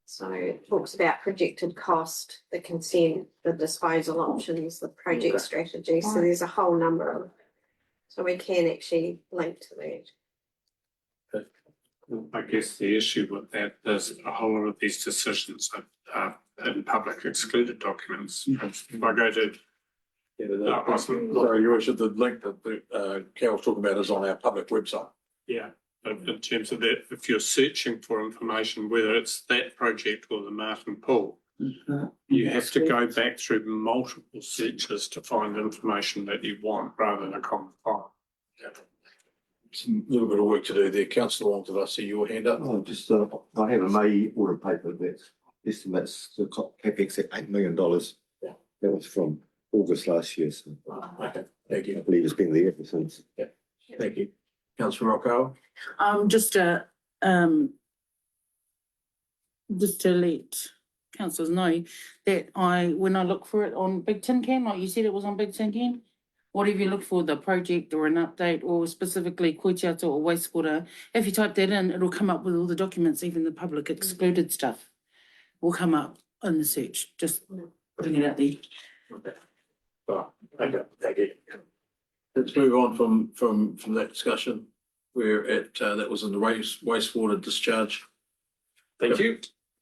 So it talks about projected cost, the consent, the disposal options, the project Okay. strategy. So there's a whole number of, so we can actually link to that. I guess the issue with that is a whole lot of these decisions are in public excluded documents. If I go to, Sorry, Your Worship, the link that Carol's talking about is on our public website. yeah, in terms of that, if you're searching for information, whether it's that project or the Martin Pool, you have to go back through multiple searches to find information that you want rather than a common file. Some little bit of work to do there. Councillor Wong, did I see your hand up? Oh, just, I have a May audit paper that estimates the capex at $8 million. Yeah. That was from August last year, so Okay, thank I you. believe it's been there ever since. Thank you. Councillor Rocco? Just to let councillors know that when I look for it on Big Tin Can, like you said it was on Big Tin Can, whatever you look for, the project or an update or specifically Koitiata or wastewater, if you type that in, it'll come up with all the documents, even the public excluded stuff will come up in the search, just putting it out there. Okay. Well, okay, thank you. Let's move on from that discussion. We're at, that was in the wastewater discharge. Thank you.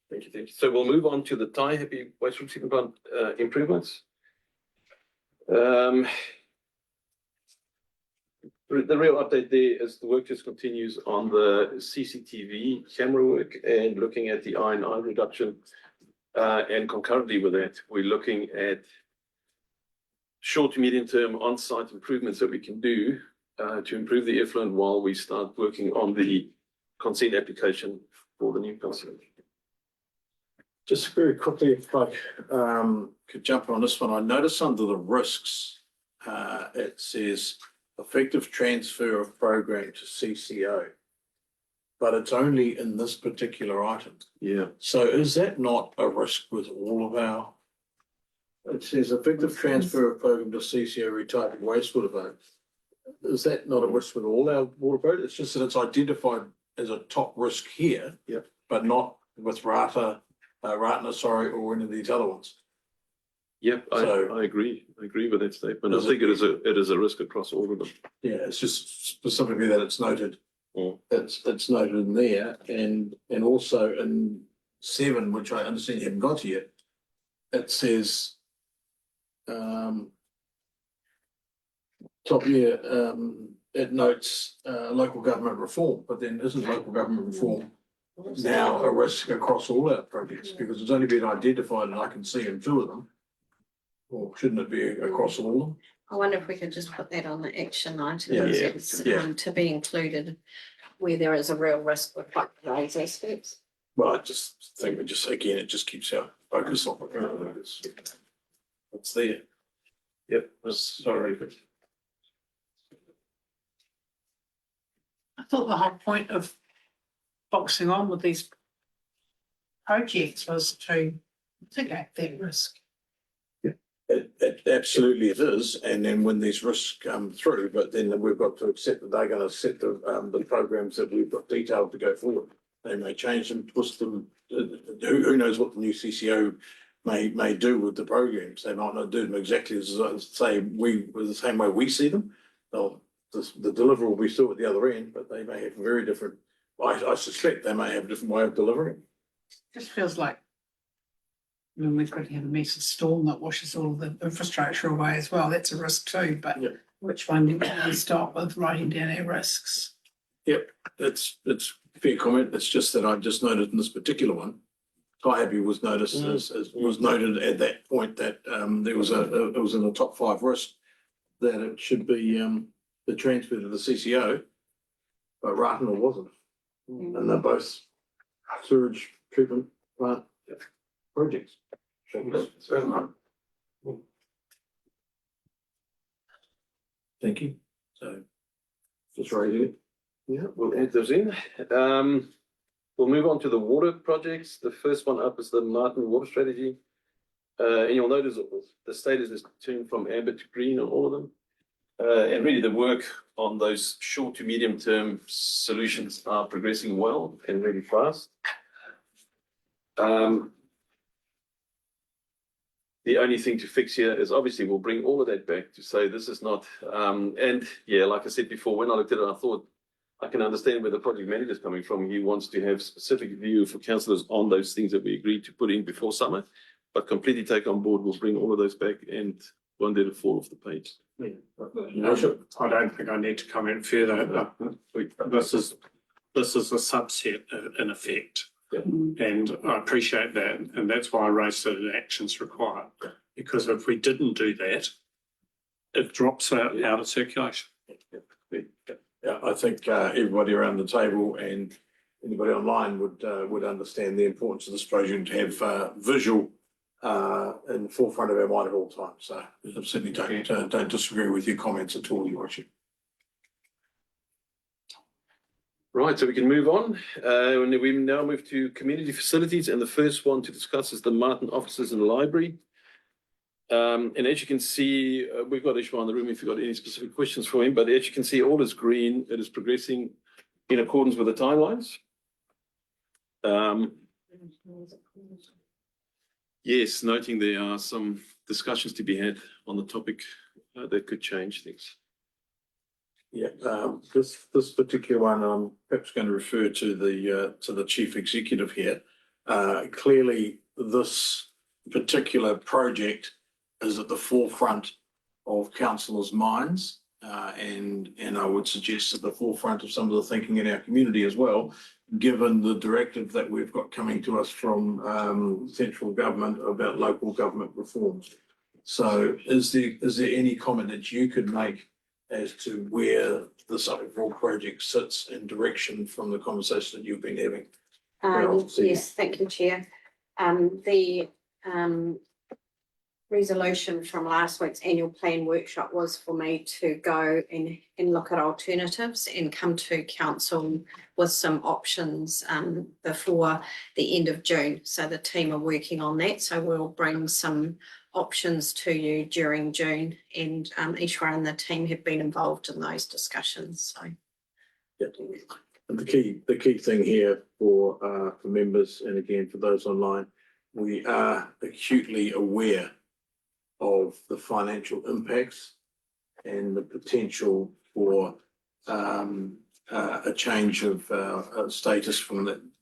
Thank you, thank you. So we'll move on to the Tai Happy wastewater treatment plant improvements. The real update there is the work just continues on the CCTV camera work and looking at the I&I reduction. And concurrently with that, we're looking at short to medium term on-site improvements that we can do to improve the effluent while we start working on the consent application for the new consent. Just very quickly, if I could jump on this one, I noticed under the risks, it says effective transfer of program to CCO. But it's only in this particular item. Yeah. So is that not a risk with all of our? It says effective transfer of program to CCO retyping wastewater vote. Is that not a risk with all our water vote? It's just that it's identified as a top risk here. Yep. But not with Ratana, or any of these other ones. Yep, So- I agree. I agree with that statement. I Is think it is a risk across all of them. Yeah, it's just specifically that it's noted. Mm. It's noted in there and also in 7, which I understand you haven't got to yet. It says top here, it notes local government reform, but then isn't local government reform now a risk across all our projects? Because it's only been identified and I can see in 2 of them. Or shouldn't it be across all of them? I wonder if we could just put that on the action item. Yeah. It's, Yeah. to be included where there is a real risk with like those aspects. Well, I just think it just keeps our focus on it. It's there. Yep, sorry. I thought the whole point of boxing on with these projects was to mitigate that risk. It absolutely it is, and then when these risks come through, but then we've got to accept that they're gonna set the programs that we've got detailed to go forward. They may change them, twist them, who knows what the new CCO may do with the programs. They might not do them exactly as the same way we see them. They'll, the delivery will be still at the other end, but they may have a very different, I suspect they may have a different way of delivering. Just feels like, I mean, we've got to have a massive storm that washes all of the infrastructure away as well. That's a risk too, but Yeah. which one do we start with writing down our risks? Yep, it's a fair comment. It's just that I've just noted in this particular one, Tai Happy was noticed as was noted at that point that there was it was in the top 5 risk that it should be the transfer to the CCO, but Ratana wasn't. And they're both sewage treatment plant projects. Thank you. So just raising it. Yeah, we'll add those in. We'll move on to the water projects. The first one up is the Martin Water Strategy. And you'll notice the status is turned from amber to green on all of them. And really the work on those short to medium term solutions are progressing well and really fast. The only thing to fix here is obviously we'll bring all of that back to say this is not, and yeah, like I said before, when I looked at it, I thought I can understand where the project manager is coming from. He wants to have specific view for councillors on those things that we agreed to put in before summer, but completely take on board. We'll bring all of those back and won't let it fall off the page. I don't think I need to comment further. This is this is a subset in effect. Mm. And I appreciate that, and that's why I raised it in actions required. Because if we didn't do that, it drops out of circulation. Yeah, I think everybody around the table and anybody online would understand the importance of this project to have visual in the forefront of our mind at all times. So I certainly don't disagree with your comments at all, Your Worship. Right, so we can move on. And we now move to community facilities, and the first one to discuss is the Martin offices and library. And as you can see, we've got Ishmael in the room if you've got any specific questions for him, but as you can see, all is green. It is progressing in accordance with the timelines. Yes, noting there are some discussions to be had on the topic that could change things. Yeah, this particular one, I'm perhaps going to refer to the chief executive here. Clearly, this particular project is at the forefront of councillors' minds, and I would suggest at the forefront of some of the thinking in our community as well, given the directive that we've got coming to us from central government about local government reforms. So, is there any comment that you could make as to where this overall project sits in direction from the conversation that you've been having? Yes, thank you, Chair. The resolution from last week's annual plan workshop was for me to go and look at alternatives and come to council with some options before the end of June. So the team are working on that. So we'll bring some options to you during June, and Ishwar and the team have been involved in those discussions. So Yeah. And the key thing here for members, and again for those online, we are acutely aware of the financial impacts and the potential for a change of status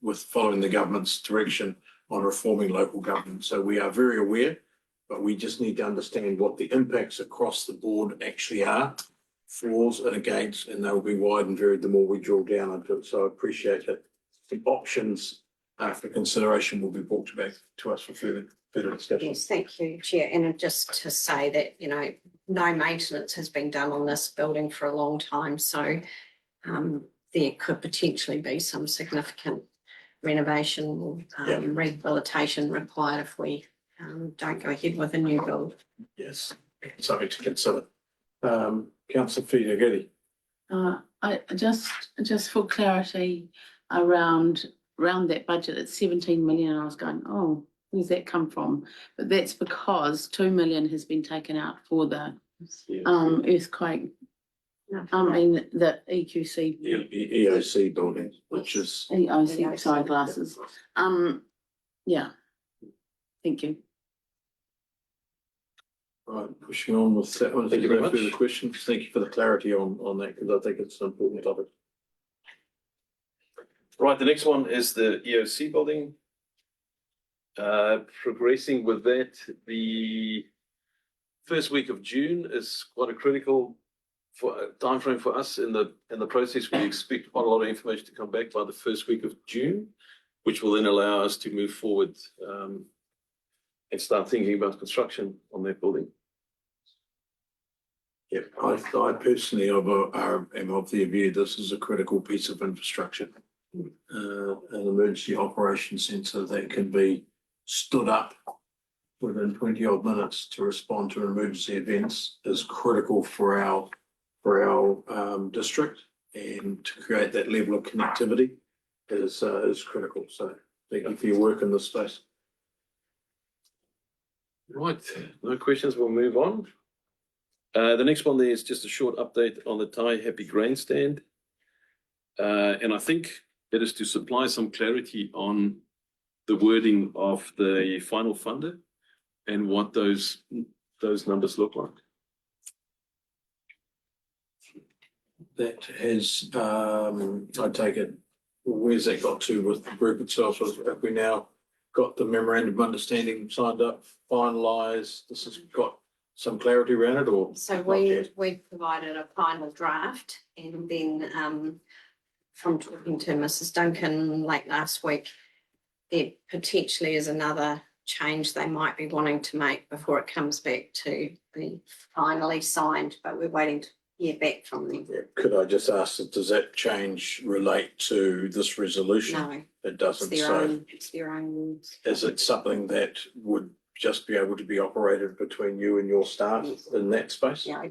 with following the government's direction on reforming local government. So we are very aware, but we just need to understand what the impacts across the board actually are, flaws and against, and they'll be wide and varied the more we drill down into it. So I appreciate that the options for consideration will be brought back to us for further discussion. yes, thank you, Chair. And just to say that, no maintenance has been done on this building for a long time. So there could potentially be some significant renovation or rehabilitation required if we don't go ahead with a new build. Yes, something to consider. Councillor Fiona Getty. I just for clarity around that budget, it's 17 million. And I was going, oh, where's that come from? But that's because 2 million has been taken out for the earthquake. The EQC. EOC building, which is. EOC, sorry, glasses. Yeah. Thank you. Right, pushing on with that one. Thank you very much. Further questions. Thank you for the clarity on that, because I think it's an important topic. Right, the next one is the EOC building. Progressing with that, the first week of June is quite a critical timeframe for us in the process. We expect quite a lot of information to come back by the first week of June, which will then allow us to move forward and start thinking about construction on that building. Yeah, I personally am of the view this is a critical piece of infrastructure. An emergency operations centre that can be stood up within 20 odd minutes to respond to emergency events is critical for our district, and to create that level of connectivity is critical. So thank you for your work in this space. Right, no questions, we'll move on. The next one there is just a short update on the Thai Happy Grandstand. And I think it is to supply some clarity on the wording of the final funder and what those numbers look like. That has, I take it, where's that got to with the group itself? Have we now got the memorandum of understanding signed up, finalised? This has got some clarity around it, or? So not we yet? provided a final draft, and then from talking to Mrs. Duncan late last week, there potentially is another change they might be wanting to make before it comes back to be finally signed, but we're waiting to hear back from them. Could I just ask, does that change relate to this resolution? No, It it's doesn't, their so own, it's their own rules. is it something that would just be able to be operated between you and your staff in that space? Yeah,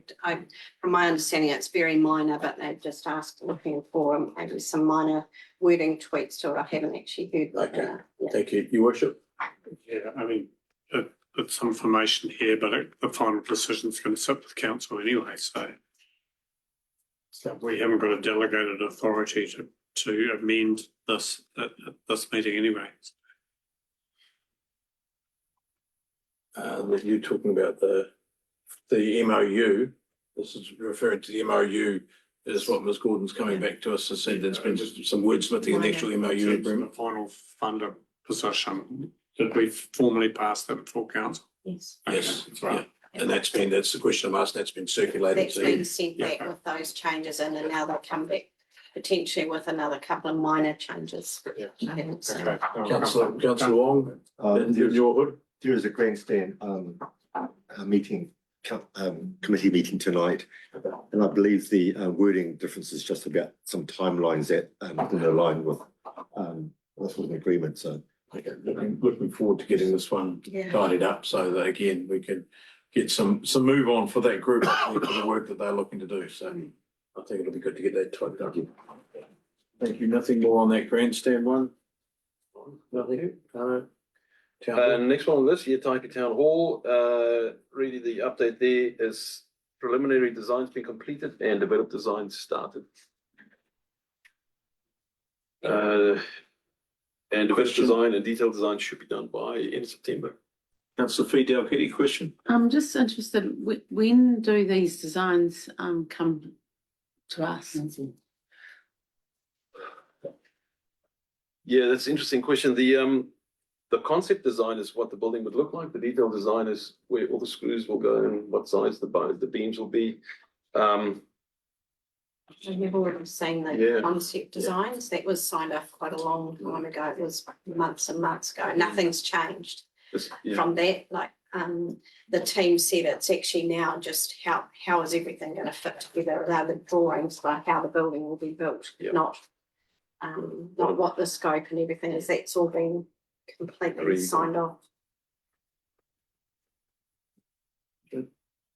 from my understanding, it's very minor, but they've just asked, looking for maybe some minor wording tweaks to it. I haven't actually heard what they Okay. are. Yeah. Thank you, Your Worship. Yeah, I mean, it's information here, but the final decision's going to sit with council anyway, so. So we haven't got a delegated authority to amend this at this meeting anyway. That you're talking about the MOU, this is referring to the MOU, is what Ms Gordon's coming back to us and said there's been some wordsmithing in the actual MOU The agreement. final funder position, did we formally pass that before council? Yes. Yes, Okay, that's right. And that's the question I'm asking, that's been circulated That's to been you. sent back with those changes in, and now they'll come back potentially with another couple of minor changes. Yeah. I haven't seen. Okay. Councillor Wong, in your hood. There is a grandstand meeting, committee meeting tonight. And I believe the wording difference is just about some timelines that didn't align with what's an agreement, so. Okay, looking forward to getting this one Yeah. tidied up so that again, we can get some move on for that group for the work that they're looking to do. So I think it'll be good to get that tidied up. Thank you. Nothing more on that grandstand one? Nothing? Town hall? Next one on this, Taipei Town Hall, really the update there is preliminary designs been completed and developed designs started. And developed design and detailed design should be done by end of September. Councillor Fee Dalkety, question? I'm just interested, when do these designs come to us? Yeah, that's an interesting question. The concept design is what the building would look like. The detailed design is where all the screws will go and what size the beams will be. You've already seen Yeah. the concept designs. That was signed off quite a long time ago. It was months and months ago. Nothing's changed Yeah. from that. Like, the team said it's actually now just how is everything going to fit together? They're the drawings for how the building will be built, Yeah. not what the scope and everything is. That's all been completely Agreed. signed off.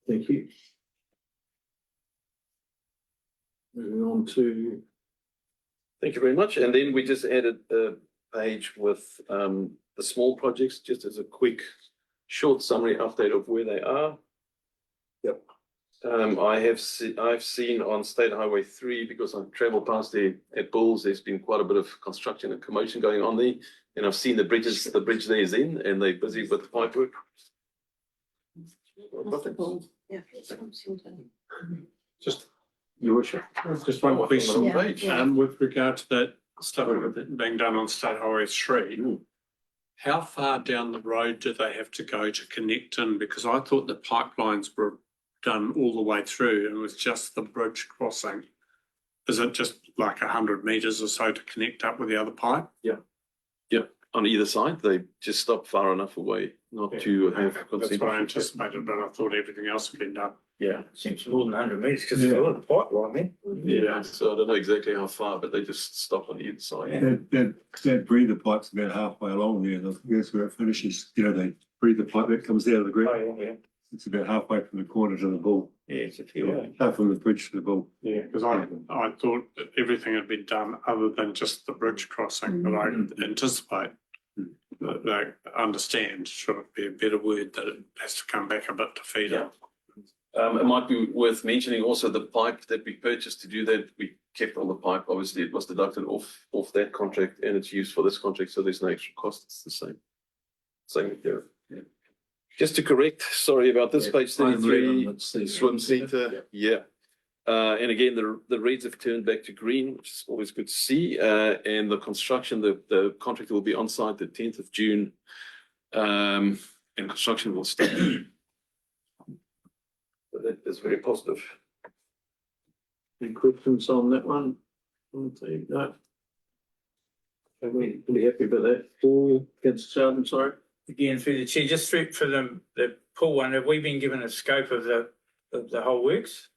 Thank you. Moving on to, Thank you very much. And then we just added a page with the small projects, just as a quick, short summary update of where they are. Yep. I've seen on State Highway 3, because I've travelled past there at Bulls, there's been quite a bit of construction and commotion going on there. And I've seen the bridge there is in, and they're busy with the pipe work. Yeah. Just, Your Worship. just one question. Yeah. Page. With regard to that stuff being done on State Highway 3, how far down the road do they have to go to connect in? Because I thought the pipelines were done all the way through and it was just the bridge crossing. Is it just like 100 metres or so to connect up with the other pipe? On either side, they just stop far enough away not to have. That's what I anticipated, but I thought everything else had been done. Yeah, seems more than 100 metres because it's a lot of pipeline, man. Yeah, so I don't know exactly how far, but they just stop on either side. That breather pipe's about halfway along there, and I think that's where it finishes. You know, they breathe the pipe that comes out of the ground. Oh, yeah, It's about halfway from the corner to the bull, yeah, it's a few. half from the bridge to the bull. Yeah, because I thought that everything had been done other than just the bridge crossing, but I anticipate that they understand, should it be a better word, that it has to come back a bit to feed it. It might be worth mentioning also the pipe that we purchased to do that. We kept all the pipe. Obviously, it was deducted off that contract and it's used for this contract, so there's no extra cost. It's the same. Same here. Yeah. Just to correct, sorry about this, page 33, swim centre. Yeah. And again, the reeds have turned back to green, which is always good to see. And the construction, the contractor will be on site the 10th of June. And construction will start. That is very positive. any questions on that one? No. I'm pretty happy about that. All against Sheldon, sorry. Again, through the chair, just for the pool one, have we been given a scope of the whole works?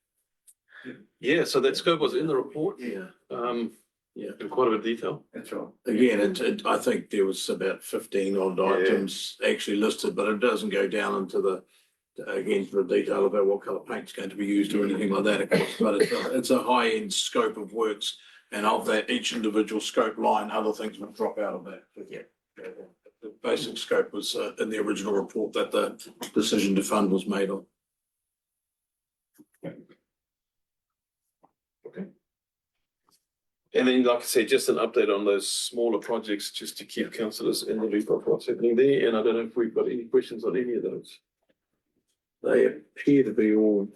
Yeah, so that scope was in the report. Yeah. Yeah. In quite a bit of detail. That's right. Again, I think there was about 15 odd items actually listed, but it doesn't go down into the detail about what colour paint's going to be used or anything like that, of course. But it's a high-end scope of works, and of that, each individual scope line, other things will drop out of that. But yeah, the basic scope was in the original report that the decision to fund was made on. And then, like I said, just an update on those smaller projects, just to keep councillors in the loop of what's happening there. And I don't know if we've got any questions on any of those. They appear to be all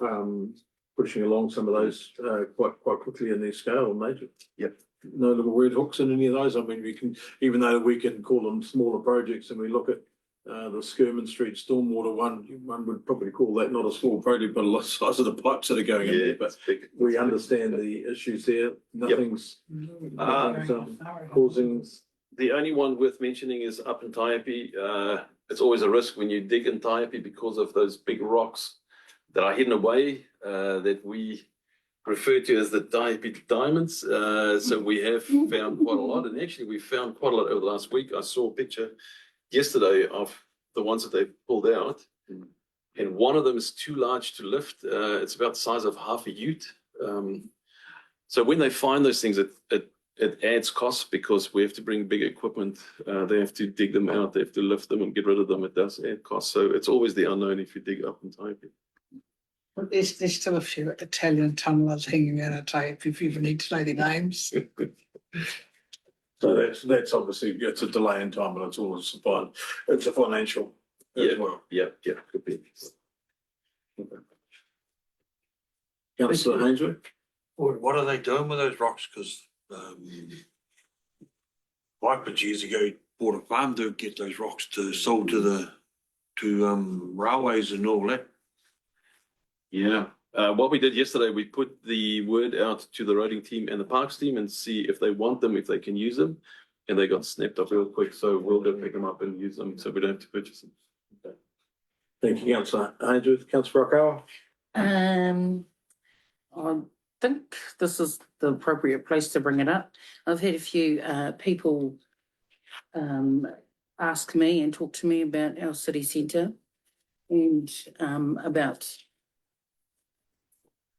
pushing along some of those quite quickly in their scale and nature. Yep. No little red hooks in any of those. I mean, we can, even though we can call them smaller projects, and we look at the Skirman Street stormwater one would probably call that not a small project, but a lot of size of the pipes that are going in there. But we understand the issues there. Nothing's causing. The only one worth mentioning is up in Taiape. It's always a risk when you dig in Taiape because of those big rocks that are hidden away that we refer to as the Taiape diamonds. So we have found quite a lot, and actually we found quite a lot over the last week. I saw a picture yesterday of the ones that they pulled out, and one of them is too large to lift. It's about the size of half a ute. So when they find those things, it adds costs because we have to bring big equipment. They have to dig them out. They have to lift them and get rid of them. It does add costs. So it's always the unknown if you dig up in Taiape. But there's still a few Italian tunnelers hanging out of tape if you even need to know their names. So that's obviously, it's a delay in time, but it's always it's a financial as well. Yeah, could be. Councillor Hainsworth? What are they doing with those rocks? Because Vipers years ago bought a farm to get those rocks sold to railways and all that. Yeah. What we did yesterday, we put the word out to the roading team and the parks team and see if they want them, if they can use them. And they got snapped up real quick. So we'll go pick them up and use them so we don't have to purchase them. Okay. Thank you, Councillor Hainsworth. Councillor Rockower? I think this is the appropriate place to bring it up. I've had a few people ask me and talk to me about our city centre and about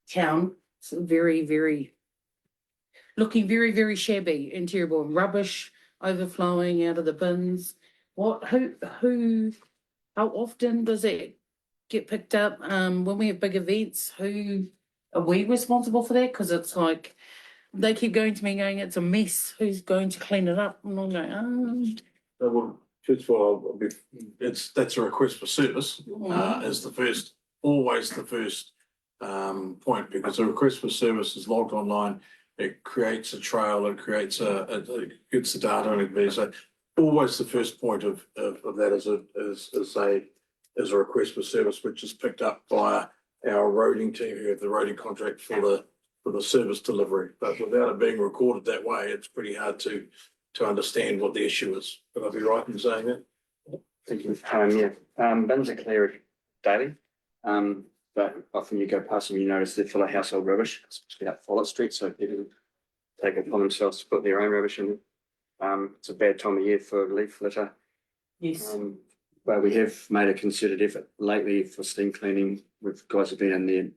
town. It's looking very, very shabby and terrible. Rubbish overflowing out of the bins. How often does it get picked up? When we have big events, who are we responsible for that? Because it's like they keep going to me going, it's a mess. Who's going to clean it up? And I'm going, Well, first of all, that's a request for service is always the first point, because a request for service is logged online. It creates a trail, it creates it gets the data and everything. So always the first point of that is a request for service, which is picked up by our roading team who have the roading contract for the service delivery. But without it being recorded that way, it's pretty hard to understand what the issue is. Would I be right in saying that? Thank you. Bins are cleared daily. But often you go past them, you notice they're full of household rubbish, especially up Follett Street. So people take it upon themselves to put their own rubbish in. It's a bad time of year for leaf litter. yes. But we have made a concerted effort lately for steam cleaning. With guys have been in there,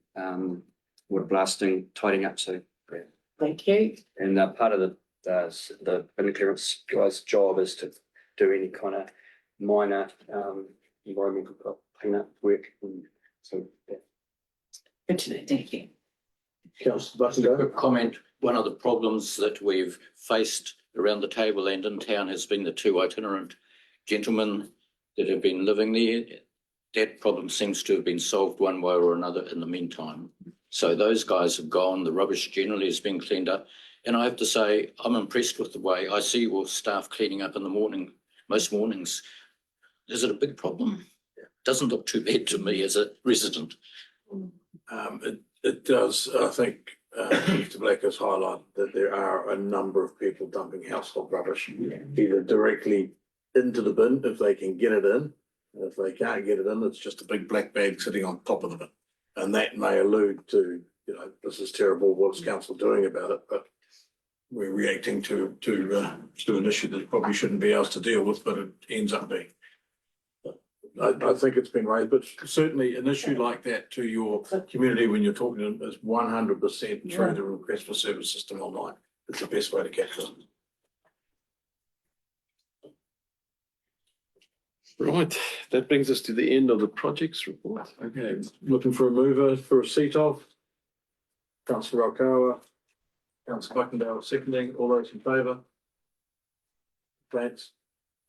water blasting, tidying up. So yeah. Thank you. And part of the bin clearance guys' job is to do any kind of minor environmental cleanup work. And so yeah. Good to know. Thank you. Councillor Just a quick comment. One of the problems that we've faced around the table and in town has been the two itinerant gentlemen that have been living there. That problem seems to have been solved one way or another in the meantime. So those guys have gone. The rubbish generally has been cleaned up. And I have to say, I'm impressed with the way I see your staff cleaning up in the morning, most mornings. Is it a big problem? Doesn't look too bad to me as a resident. It does. I think Mr. Black has highlighted that there are a number of people dumping household rubbish either directly into the bin if they can get it in. And if they can't get it in, it's just a big black bag sitting on top of the bin. And that may allude to, you know, this is terrible, what is council doing about it? But we're reacting to an issue that probably shouldn't be ours to deal with, but it ends up being. I think it's been raised, but certainly an issue like that to your community when you're talking to them is 100% through the request for service system online. It's the best way to capture them. Right, that brings us to the end of the projects report. Okay, looking for a mover for a seat of. Councillor Raukawa, Councillor Buckendale seconding, all those in favour? Against,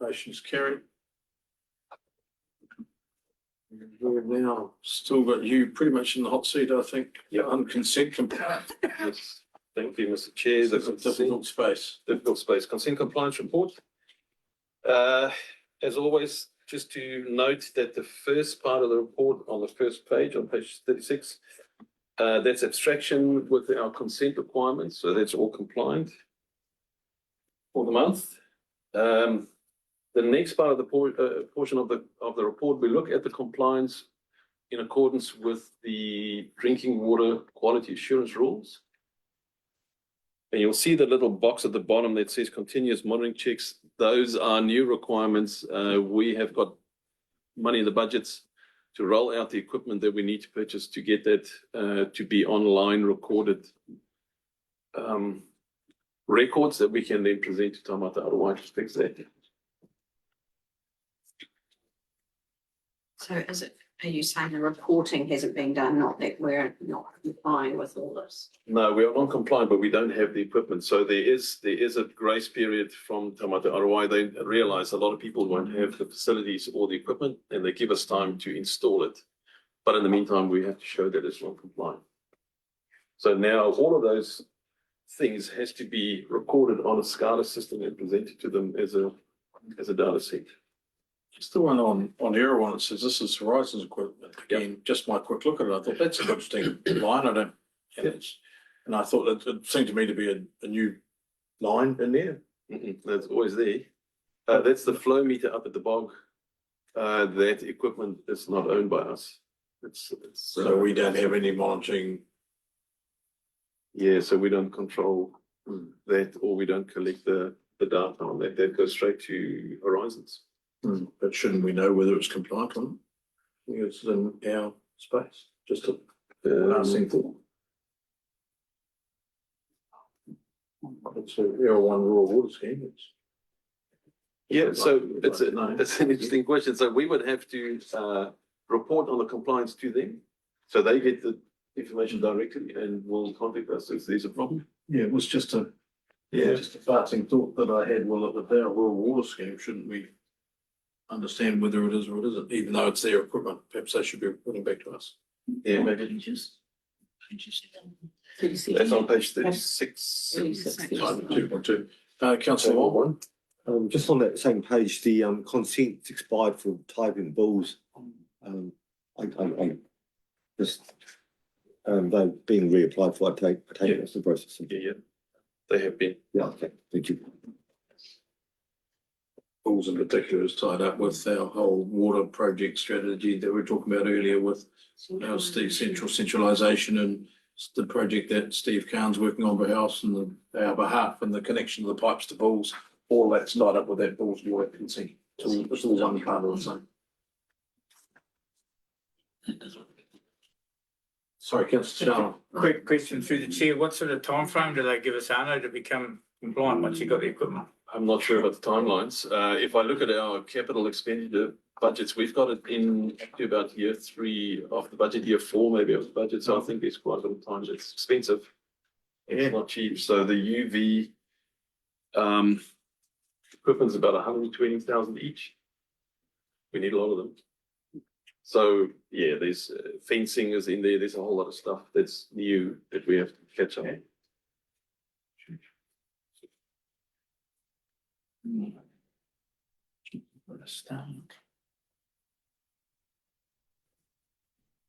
motion's carried. We've now still got you pretty much in the hot seat, I think, on consent compliance. Yes, thank you, Mr. Chair. It's a difficult space. Difficult space. Consent compliance report. As always, just to note that the first part of the report on the first page, on page 36, that's abstraction with our consent requirements, so that's all compliant for the month. The next part of the portion of the report, we look at the compliance in accordance with the drinking water quality assurance rules. And you'll see the little box at the bottom that says continuous monitoring checks. Those are new requirements. We have got money in the budgets to roll out the equipment that we need to purchase to get that to be online recorded records that we can then present to Taumata Arawai to fix that. So are you saying the reporting hasn't been done, not that we're not complying with all this? No, we are non-compliant, but we don't have the equipment. So there is a grace period from Taumata Arawai. They realize a lot of people won't have the facilities or the equipment, and they give us time to install it. But in the meantime, we have to show that it's non-compliant. So now all of those things has to be recorded on a SCADA system and presented to them as a data set. Just the one on Erewhon, it says this is Horizons equipment. Again, just my quick look at it, I thought that's an interesting line. I don't, and I thought it seemed to me to be a new line in there. That's always there. That's the flow meter up at the bog. That equipment is not owned by us. So we don't have any monitoring. Yeah, so we don't control that, or we don't collect the data on that. That goes straight to Horizons. But shouldn't we know whether it's compliant or not? I think it's in our space, just a passing thought. It's a Erewhon rural water scheme. Yeah, so it's an interesting question. So we would have to report on the compliance to them. So they get the information directly and will contact us if there's a problem. Yeah, it was just a passing thought that I had. Well, with our rural water scheme, shouldn't we understand whether it is or it isn't, even though it's their equipment? Perhaps they should be reporting back to us. Yeah, maybe. That's on page 36. 2.2. Councillor Wong. Just on that same page, the consent expired for typing bills. I just they're being reapplied for. I take that's the process. Yeah, they have been. Yeah, okay, thank you. Bills in particular is tied up with our whole water project strategy that we were talking about earlier with our centralisation and the project that Steve Cairns working on behalf and our behalf and the connection of the pipes to Bulls. All that's tied up with that Bulls water consent. So it's all one part of the same. Sorry, Councillor Charles. Quick question through the chair. What sort of timeframe do they give us, Arno, to become compliant once you've got the equipment? I'm not sure about the timelines. If I look at our capital expenditure budgets, we've got it in to about year 3 of the budget, year 4 maybe of the budget. So I think there's quite a bit of time. It's expensive. It's not cheap. So the UV equipment's about 120,000 each. We need a lot of them. So yeah, there's fencing is in there. There's a whole lot of stuff that's new that we have to catch up on.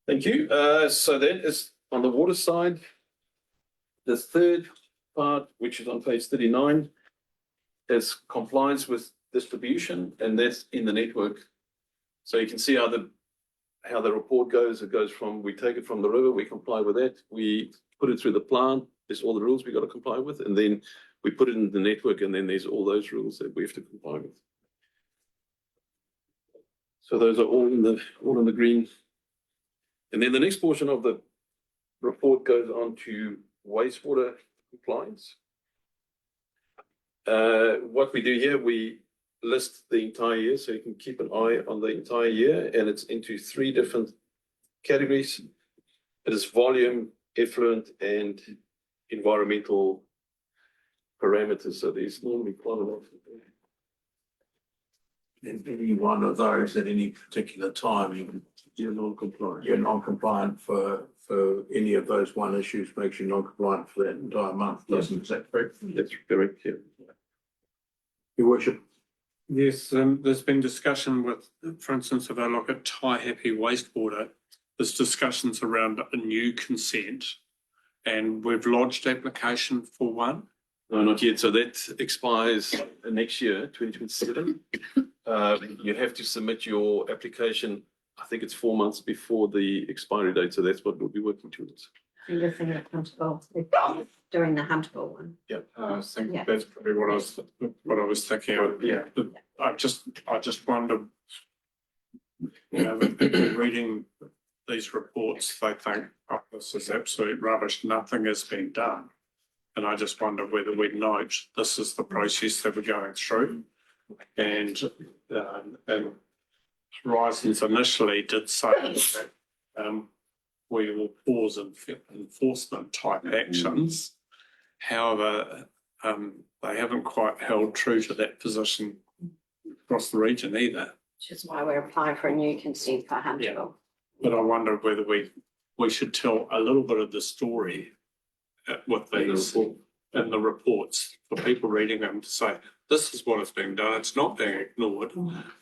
Thank you. So that is on the water side. The third part, which is on page 39, is compliance with distribution, and that's in the network. So you can see how the report goes. It goes from, we take it from the river, we comply with that, we put it through the plant, there's all the rules we got to comply with, and then we put it in the network, and then there's all those rules that we have to comply with. So those are all in the green. And then the next portion of the report goes on to wastewater compliance. What we do here, we list the entire year, so you can keep an eye on the entire year, and it's into 3 different categories. It is volume, effluent, and environmental parameters. So there's normally quite a lot. In any one of those at any particular time, you're non-compliant. You're non-compliant for any of those one issues, makes you non-compliant for that entire month, doesn't, is that correct? That's correct, yeah. Your worship. Yes, there's been discussion with, for instance, if I look at Taihape wastewater, there's discussions around a new consent, and we've lodged application for one. No, not yet. So that expires next year, 2027. You have to submit your application, I think it's 4 months before the expiry date. So that's what we'll be working towards. You're looking at Huntable, doing the Huntable one. Yeah. I think Yeah. that's probably what I was thinking of. Yeah. I just wonder, you know, the people reading these reports, they think, oh, this is absolute rubbish, nothing has been done. And I just wonder whether we note this is the process that we're going through. And Horizons initially did say that we will pause enforcement type actions. However, they haven't quite held true to that position across the region either. Which is why we're applying for a new consent for Huntable. Yeah. But I wonder whether we should tell a little bit of the story with these in the reports for people reading them to say, this is what is being done, it's not being ignored,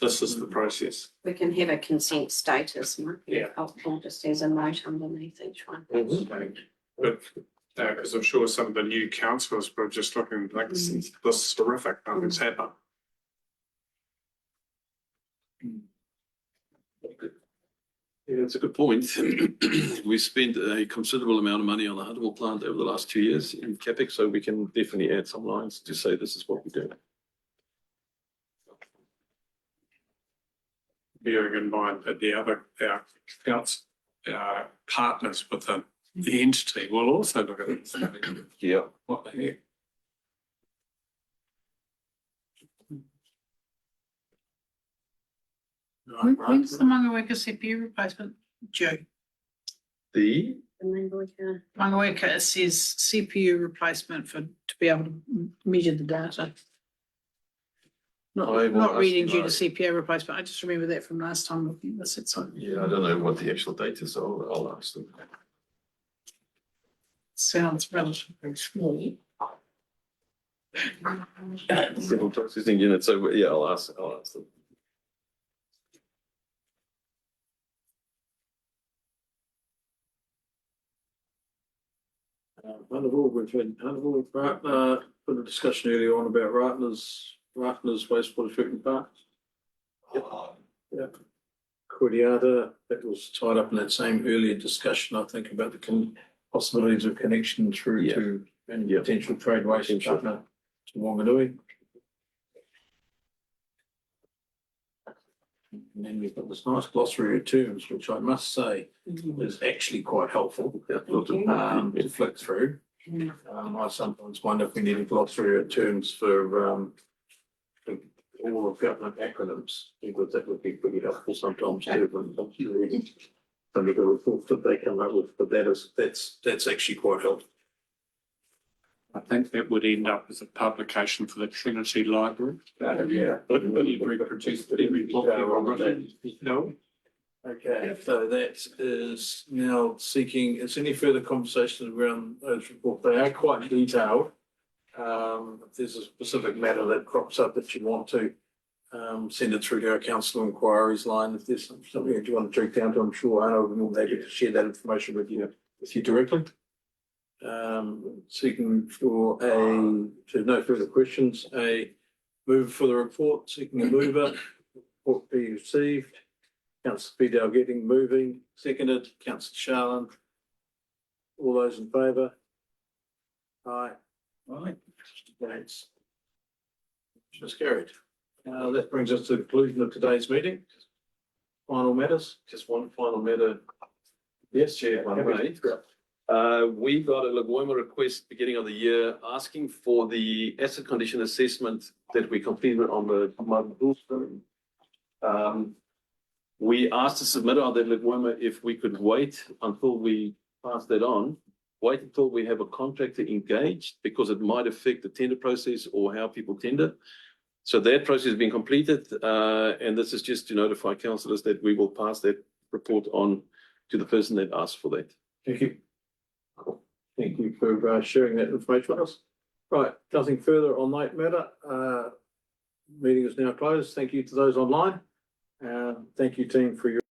this is the process. We can have a consent status, might be Yeah. helpful, just as a note underneath each one. But because I'm sure some of the new councillors were just looking like, this is terrific, nothing's happened. Yeah, it's a good point. We spent a considerable amount of money on the Huntable plant over the last 2 years in CapEx, so we can definitely add some lines to say this is what we're doing. Bearing in mind that our partners within the entity will also look at this. Yeah. What the heck? When's the Mangaweka CPU replacement due? The Mangaweka, it says CPU replacement to be able to measure the data. I will Not ask reading due to my- CPO replacement. I just remember that from last time looking at this. It's like, Yeah, I don't know what the actual date is, so I'll ask them. sounds relatively small. Civil processing unit, so yeah, I'll ask them. Huntable, we've had Huntable, Ratner, put a discussion earlier on about Ratner's wastewater treatment plant. Yeah. Cordiata, that was tied up in that same earlier discussion, I think, about the possibilities of connection through to and potential trade waste partner to Wanganui. And then we've got this nice glossary of terms, which I must say is actually quite helpful to flick through. I sometimes wonder if we need a glossary of terms for all of government acronyms, because that would be pretty helpful sometimes too. When some of the reports that they come up with, but that's actually quite helpful. I think that would end up as a publication for the Trinity Library. Yeah. Reproduce every book ever. No. Okay, so that is now seeking, is any further conversations around those reports? They are quite detailed. If there's a specific matter that crops up that you want to send it through to our council inquiries line. If there's something that you want to drink down to, I'm sure Anna will be more than happy to share that information with you directly. Seeking for to no further questions, a move for the report, seeking a mover, report be received. Councillor P Dalgetty moving, seconded, Councillor Sharlin. All those in favour? Aye. Right. Against? Just carried. That brings us to the conclusion of today's meeting. Final matters? Just one final matter. Yes, Chair, if I may. We got a Lagoima request beginning of the year asking for the asset condition assessment that we completed on the Mudbull. We asked the submitter of that Lagoima if we could wait until we pass that on, wait until we have a contractor engaged, because it might affect the tender process or how people tender. So that process has been completed, and this is just to notify councillors that we will pass that report on to the person that asked for that. Thank you. Thank you for sharing that information with us. Right, nothing further on that matter. Meeting is now closed. Thank you to those online. Thank you, team, for your